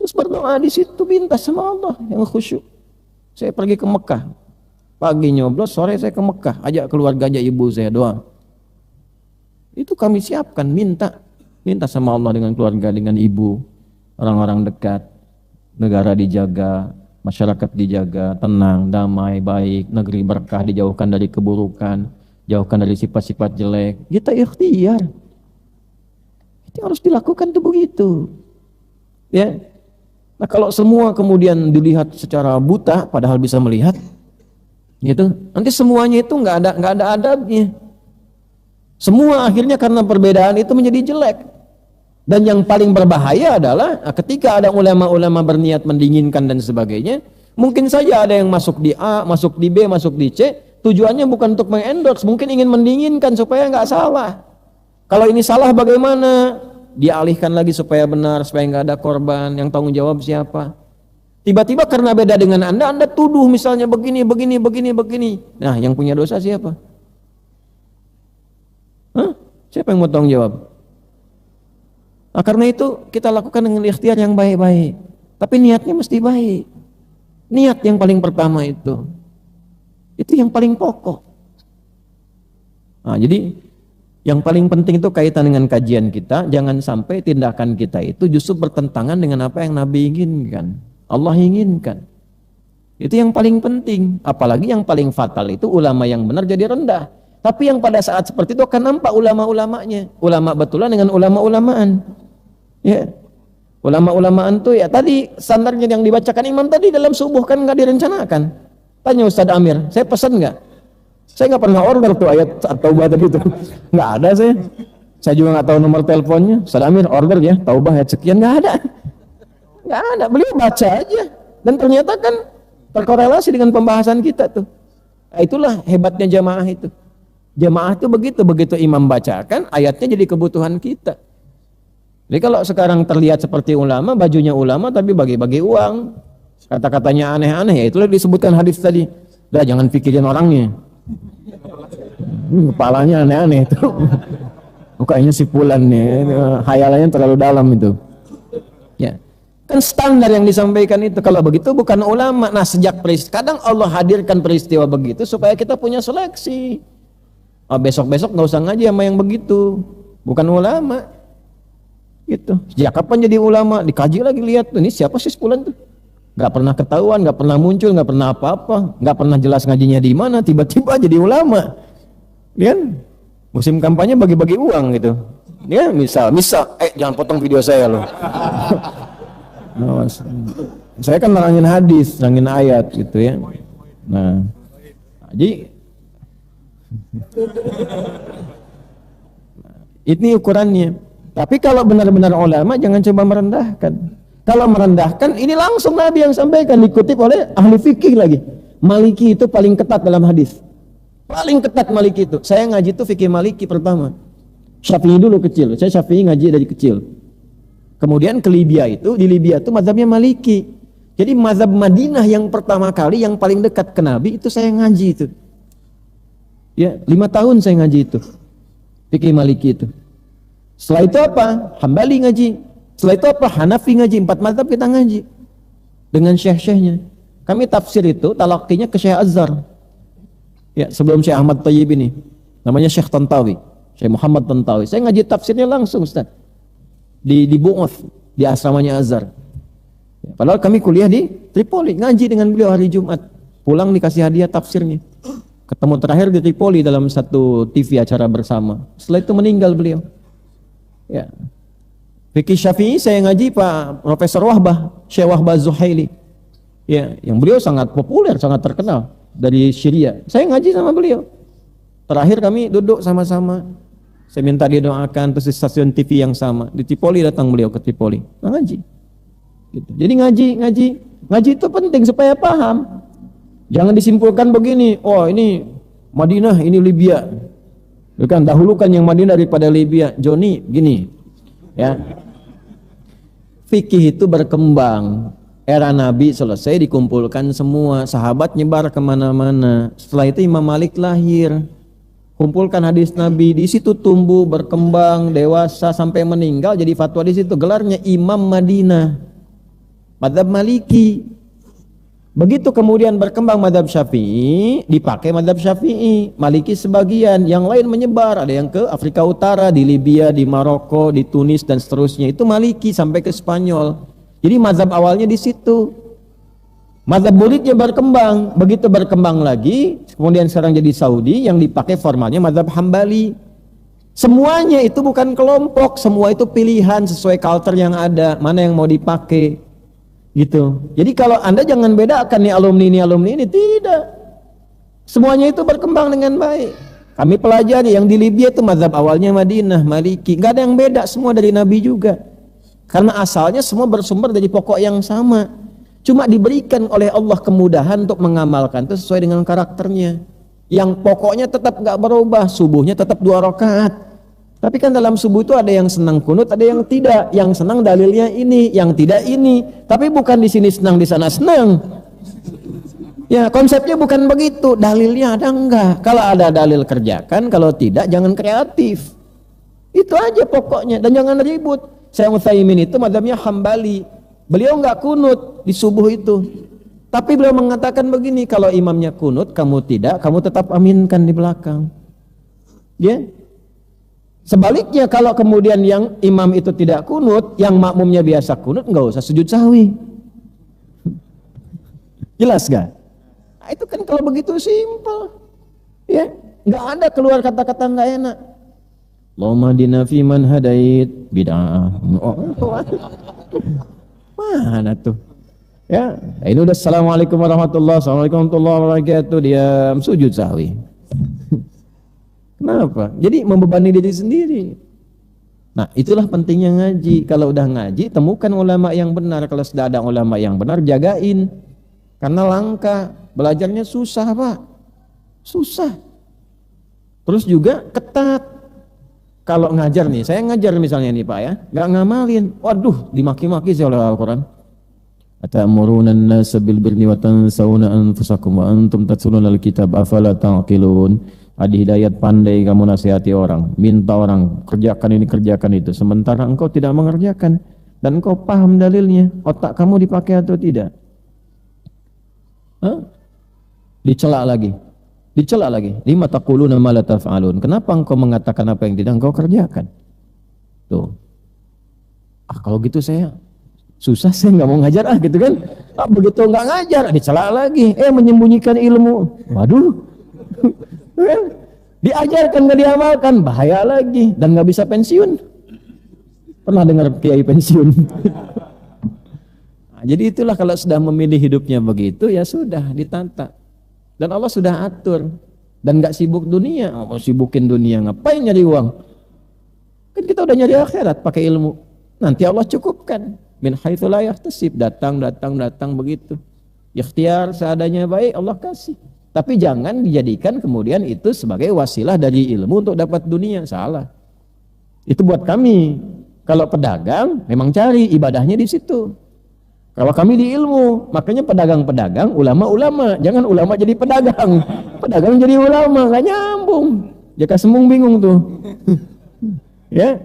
S1: Terus berdoa di situ, minta sama Allah yang khusyuk. Saya pergi ke Mekah, pagi nyoblos, sore saya ke Mekah, ajak keluarganya ibu saya doa. Itu kami siapkan, minta sama Allah dengan keluarga, dengan ibu, orang-orang dekat, negara dijaga, masyarakat dijaga, tenang, damai, baik, negeri berkah, dijauhkan dari keburukan, jauhkan dari sifat-sifat jelek. Kita ikhtiar. Itu harus dilakukan tuh begitu. Ya. Nah, kalau semua kemudian dilihat secara buta padahal bisa melihat, gitu. Nanti semuanya itu nggak ada adabnya. Semua akhirnya karena perbedaan itu menjadi jelek. Dan yang paling berbahaya adalah ketika ada ulama-ulama berniat mendinginkan dan sebagainya, mungkin saja ada yang masuk di A, masuk di B, masuk di C, tujuannya bukan untuk mengendorse, mungkin ingin mendinginkan supaya nggak salah. Kalau ini salah bagaimana? Dialihkan lagi supaya benar, supaya nggak ada korban, yang tanggung jawab siapa? Tiba-tiba karena beda dengan Anda tuduh misalnya begini. Nah, yang punya dosa siapa? Siapa yang mau tanggung jawab? Nah, karena itu kita lakukan dengan ikhtiar yang baik-baik. Tapi niatnya mesti baik. Niat yang paling pertama itu. Itu yang paling pokok. Nah, jadi yang paling penting itu kaitan dengan kajian kita. Jangan sampai tindakan kita itu justru bertentangan dengan apa yang Nabi inginkan, Allah inginkan. Itu yang paling penting. Apalagi yang paling fatal itu ulama yang benar jadi rendah. Tapi yang pada saat seperti itu akan nampak ulama-ulamanya. Ulama betulan dengan ulama-ulamaan. Ya. Ulama-ulamaan itu ya tadi standarnya yang dibacakan imam tadi dalam subuh kan nggak direncanakan. Tanya Ustaz Amir, saya pesan nggak? Saya nggak pernah order tuh ayat Taubah tadi itu. Nggak ada saya. Saya juga nggak tahu nomor teleponnya. Ustaz Amir order ya, Taubah ayat sekian, nggak ada. Nggak ada, beliau baca aja. Dan ternyata kan terkorelasi dengan pembahasan kita tuh. Nah, itulah hebatnya jamaah itu. Jamaah itu begitu imam bacakan ayatnya jadi kebutuhan kita. Jadi kalau sekarang terlihat seperti ulama, bajunya ulama tapi bagi-bagi uang, kata-katanya aneh-aneh, ya itulah disebutkan hadis tadi. Dah jangan pikirin orangnya, kepalanya aneh-aneh itu, mukanya si Fulan nih, hayalannya terlalu dalam itu. Ya, kan standar yang disampaikan itu. Kalau begitu bukan ulama. Nah sejak kadang Allah hadirkan peristiwa begitu supaya kita punya seleksi. Besok-besok nggak usah ngaji sama yang begitu, bukan ulama gitu. Sejak kapan jadi ulama? Dikaji lagi, lihat tuh ini siapa sih Fulan tuh, nggak pernah ketahuan, nggak pernah muncul, nggak pernah apa-apa, nggak pernah jelas ngajinya di mana, tiba-tiba jadi ulama. Kan musim kampanye bagi-bagi uang gitu ya, misal jangan potong video saya loh. Saya kan nerangin hadis, nerangin ayat gitu ya. Nah jadi ini ukurannya. Tapi kalau benar-benar ulama jangan coba merendahkan. Kalau merendahkan ini langsung Nabi yang sampaikan, dikutip oleh ahli fikih lagi. Maliki itu paling ketat dalam hadis. Paling ketat Maliki itu. Saya ngaji itu fikih Maliki pertama. Syafi'i dulu kecil. Saya Syafi'i ngaji dari kecil. Kemudian ke Libya itu, di Libya itu mazhabnya Maliki. Jadi mazhab Madinah yang pertama kali yang paling dekat ke Nabi itu saya ngaji itu. Ya, 5 tahun saya ngaji itu. Fikih Maliki itu. Setelah itu apa? Hambali ngaji. Setelah itu apa? Hanafi ngaji. 4 mazhab kita ngaji. Dengan syekh-syekhnya. Kami tafsir itu, talaqinya ke Syekh Azhar. Ya, sebelum Syekh Ahmad Thayyib ini. Namanya Syekh Tantawi. Syekh Muhammad Tantawi. Saya ngaji tafsirnya langsung, Ustaz. Di Bu'uth, di asramanya Azhar. Ya, padahal kami kuliah di Tripoli. Ngaji dengan beliau hari Jumat. Pulang dikasih hadiah tafsirnya. Ketemu terakhir di Tripoli dalam satu TV acara bersama. Setelah itu meninggal beliau. Ya. Fikih Syafi'i saya ngaji Pak Profesor Wahbah, Syekh Wahbah Zuhaili. Ya, yang beliau sangat populer, sangat terkenal dari Syria. Saya ngaji sama beliau. Terakhir kami duduk sama-sama. Saya minta dia doakan, terus di stasiun TV yang sama. Di Tripoli datang beliau ke Tripoli. Nah, ngaji. Gitu. Jadi ngaji itu penting supaya paham. Jangan disimpulkan begini, oh ini Madinah, ini Libya. Bukan, dahulukan yang Madinah daripada Libya. Joni, gini. Ya. Fikih itu berkembang. Era Nabi selesai, dikumpulkan semua. Sahabat nyebar kemana-mana. Setelah itu Imam Malik lahir. Kumpulkan hadis Nabi, di situ tumbuh, berkembang, dewasa sampai meninggal, jadi fatwa di situ. Gelarnya Imam Madinah, Madzhab Maliki. Begitu kemudian berkembang Madzhab Syafi'i, dipakai Madzhab Syafi'i, Maliki sebagian, yang lain menyebar, ada yang ke Afrika Utara, di Libya, di Maroko, di Tunis dan seterusnya. Itu Maliki sampai ke Spanyol. Jadi mazhab awalnya di situ. Mazhab muridnya berkembang, begitu berkembang lagi, kemudian sekarang jadi Saudi, yang dipakai formalnya mazhab Hambali. Semuanya itu bukan kelompok, semua itu pilihan sesuai culture yang ada, mana yang mau dipakai, gitu. Jadi kalau Anda jangan bedakan nih alumni ini, tidak. Semuanya itu berkembang dengan baik. Kami pelajari yang di Libya itu mazhab awalnya Madinah, Maliki, nggak ada yang beda, semua dari Nabi juga. Karena asalnya semua bersumber dari pokok yang sama. Cuma diberikan oleh Allah kemudahan untuk mengamalkan itu sesuai dengan karakternya. Yang pokoknya tetap gak berubah, subuhnya tetap 2 rakaat. Tapi kan dalam subuh itu ada yang senang kunut, ada yang tidak. Yang senang dalilnya ini, yang tidak ini. Tapi bukan di sini senang, di sana senang. Ya, konsepnya bukan begitu. Dalilnya ada enggak? Kalau ada dalil kerjakan, kalau tidak jangan kreatif. Itu aja pokoknya, dan jangan ribut. Syekh Utsaimin itu mazhabnya Hambali. Beliau enggak kunut di subuh itu. Tapi beliau mengatakan begini, kalau imamnya kunut, kamu tidak, kamu tetap aminkan di belakang. Ya. Sebaliknya kalau kemudian yang imam itu tidak kunut, yang makmumnya biasa kunut, enggak usah sujud sahwi. Jelas gak? Nah, itu kan kalau begitu simpel. Ya, enggak ada keluar kata-kata enggak enak. Allahumma hadina fi man hadait, bid'ah. Mana tuh? Ya, ini udah assalamualaikum warahmatullahi wabarakatuh, dia sujud sahwi. Kenapa? Jadi membebani diri sendiri. Nah, itulah pentingnya ngaji. Kalau udah ngaji, temukan ulama yang benar. Kalau sudah ada ulama yang benar, jagain. Karena langka, belajarnya susah, Pak. Susah. Terus juga ketat. Kalau ngajar nih, saya ngajar misalnya nih Pak ya, nggak ngamalin, waduh, dimaki-maki sih oleh Al-Quran. Atamuruna an-nasa bil birri wa tansawna anfusakum wa antum tatluna al-kitab afala taqilun. Adi hidayat, pandai kamu nasihati orang, minta orang kerjakan ini kerjakan itu, sementara engkau tidak mengerjakan dan engkau paham dalilnya, otak kamu dipakai atau tidak? Dicela lagi. Lima taquluna ma la taf'alun. Kenapa engkau mengatakan apa yang tidak engkau kerjakan? Tuh. Kalau gitu saya susah, saya nggak mau ngajar gitu kan. Begitu nggak ngajar, dicela lagi. Menyembunyikan ilmu. Waduh. Diajarkan nggak diamalkan, bahaya lagi dan nggak bisa pensiun. Pernah dengar kiai pensiun? Nah, jadi itulah kalau sudah memilih hidupnya begitu, ya sudah ditata. Dan Allah sudah atur. Dan gak sibuk dunia. Mau sibukin dunia, ngapain nyari uang? Kan kita udah nyari akhirat pakai ilmu. Nanti Allah cukupkan. Min haitsu la yahtasib, datang begitu. Ikhtiar seadanya baik, Allah kasih. Tapi jangan dijadikan kemudian itu sebagai wasilah dari ilmu untuk dapat dunia. Salah. Itu buat kami. Kalau pedagang memang cari ibadahnya di situ. Kalau kami di ilmu, makanya pedagang-pedagang, ulama-ulama, jangan ulama jadi pedagang, pedagang jadi ulama, nggak nyambung. Jaka sembung bingung tuh. Ya,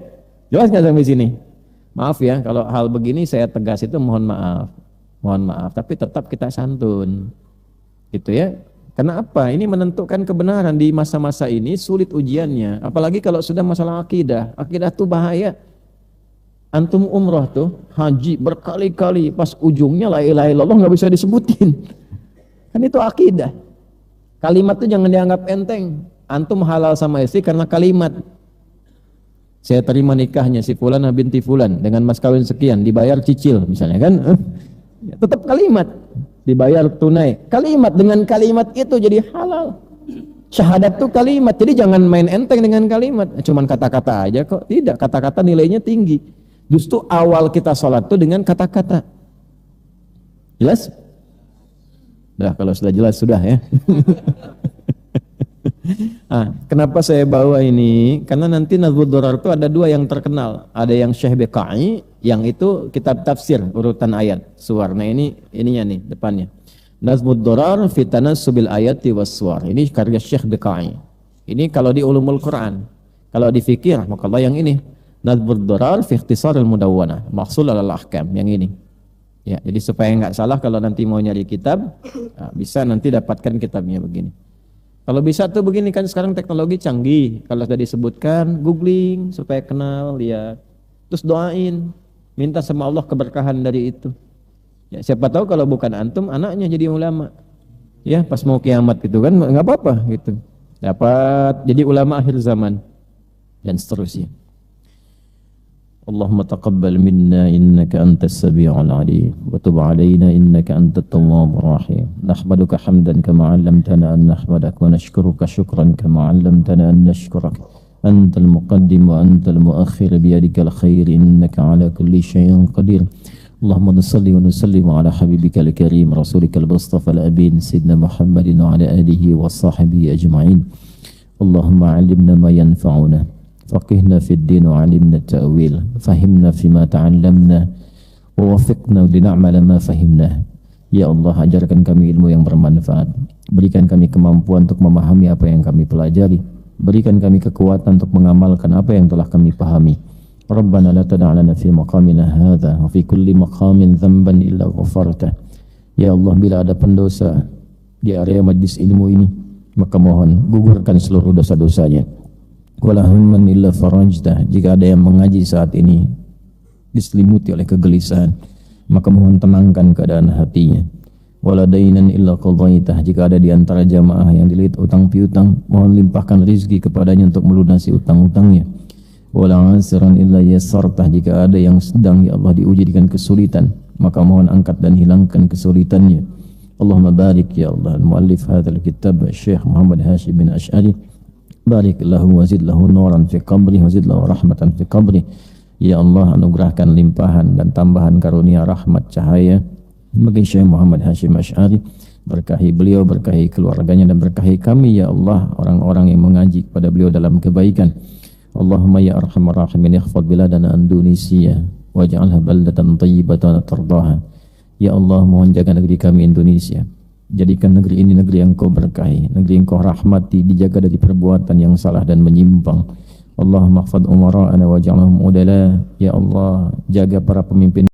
S1: jelas nggak sampai sini? Maaf ya, kalau hal begini saya tegas itu mohon maaf, tapi tetap kita santun, gitu ya. Karena apa? Ini menentukan kebenaran di masa-masa ini sulit ujiannya, apalagi kalau sudah masalah akidah tuh bahaya. Antum umrah tuh, haji berkali-kali, pas ujungnya la ilaha illallah nggak bisa disebutin. Kan itu akidah. Kalimat tuh jangan dianggap enteng. Antum halal sama istri karena kalimat. Saya terima nikahnya si Fulanah binti Fulan dengan mas kawin sekian, dibayar cicil misalnya kan. Tetap kalimat, dibayar tunai. Kalimat, dengan kalimat itu jadi halal. Syahadat itu kalimat, jadi jangan main enteng dengan kalimat. Cuman kata-kata aja kok. Tidak, kata-kata nilainya tinggi. Justru awal kita sholat itu dengan kata-kata. Jelas? Nah, kalau sudah jelas sudah ya. Kenapa saya bawa ini? Karena nanti Nazmud Durar itu ada dua yang terkenal. Ada yang Syekh Biqai, yang itu kitab tafsir urutan ayat suar. Nah ininya nih depannya. Nazmud Durar fi tanassubil ayati was suwar. Ini karya Syekh Biqai. Ini kalau di ulumul Quran. Kalau di fikih rahmatullah yang ini. Nazmud Durar fi ikhtisaril mudawwanah, mahsul alal ahkam, yang ini. Ya, jadi supaya enggak salah kalau nanti mau nyari kitab, bisa nanti dapatkan kitabnya begini. Kalau bisa tuh begini kan sekarang teknologi canggih. Kalau sudah disebutkan, googling supaya kenal, lihat. Terus doain, minta sama Allah keberkahan dari itu. Ya, siapa tahu kalau bukan antum, anaknya jadi ulama. Ya, pas mau kiamat gitu kan nggak apa-apa gitu. Dapat jadi ulama akhir zaman dan seterusnya. Allahumma taqabbal minna innaka antas sami'ul 'alim wa tub 'alaina innaka antat tawwabur rahim. Nahmaduka hamdan kama 'allamtana an nahmadak wa nashkuruka syukran kama 'allamtana an nashkurak. Antal muqaddim wa antal muakhir biyadikal khair innaka 'ala kulli syai'in qadir. Allahumma salli wa nusallim 'ala habibikal karim rasulikal mustafa al-amin sayyidina Muhammadin wa 'ala alihi wa sahbihi ajma'in. Allahumma 'allimna ma yanfa'una. فقهنا في الدين وعلمنا التأويل فهمنا فيما تعلمنا ووفقنا لنعمل ما فهمناه. Ya Allah, ajarkan kami ilmu yang bermanfaat, berikan kami kemampuan untuk memahami apa yang kami pelajari, berikan kami kekuatan untuk mengamalkan apa yang telah kami pahami. Rabbana la tada' lana fi maqamina hadha wa fi kulli maqamin dhanban illa ghafartah. Ya Allah, bila ada pendosa di area majlis ilmu ini, maka mohon gugurkan seluruh dosa-dosanya. Wala hamman illa farajtah. Jika ada yang mengaji saat ini diselimuti oleh kegelisahan, maka mohon tenangkan keadaan hatinya. Wala dainan illa qadaitah. Jika ada di antara jamaah yang dililit utang piutang, mohon limpahkan rizki kepadanya untuk melunasi utang-utangnya. Wala asiran illa yassartah. Jika ada yang sedang ya Allah diuji dengan kesulitan, maka mohon angkat dan hilangkan kesulitannya. Allahumma barik ya Allah muallif hadzal kitab Syekh Muhammad Hashim bin Asy'ari. Barik lahu wazid lahu nuran fi qabri wazid lahu rahmatan fi qabri. Ya Allah, anugerahkan limpahan dan tambahan karunia rahmat cahaya bagi Syekh Muhammad Hashim Asy'ari. Berkahi beliau, berkahi keluarganya, dan berkahi kami ya Allah, orang-orang yang mengaji kepada beliau dalam kebaikan. Allahumma ya arhamar rahimin ikhfad biladana Indonesia waj'alha baldatan thayyibatan tardaha. Ya Allah, mohon jaga negeri kami Indonesia. Jadikan negeri ini negeri yang Kau berkahi, negeri yang Kau rahmati, dijaga dari perbuatan yang salah dan menyimpang. Allahumma khfad umara'ana waj'alhum udala. Ya Allah, jaga para pemimpin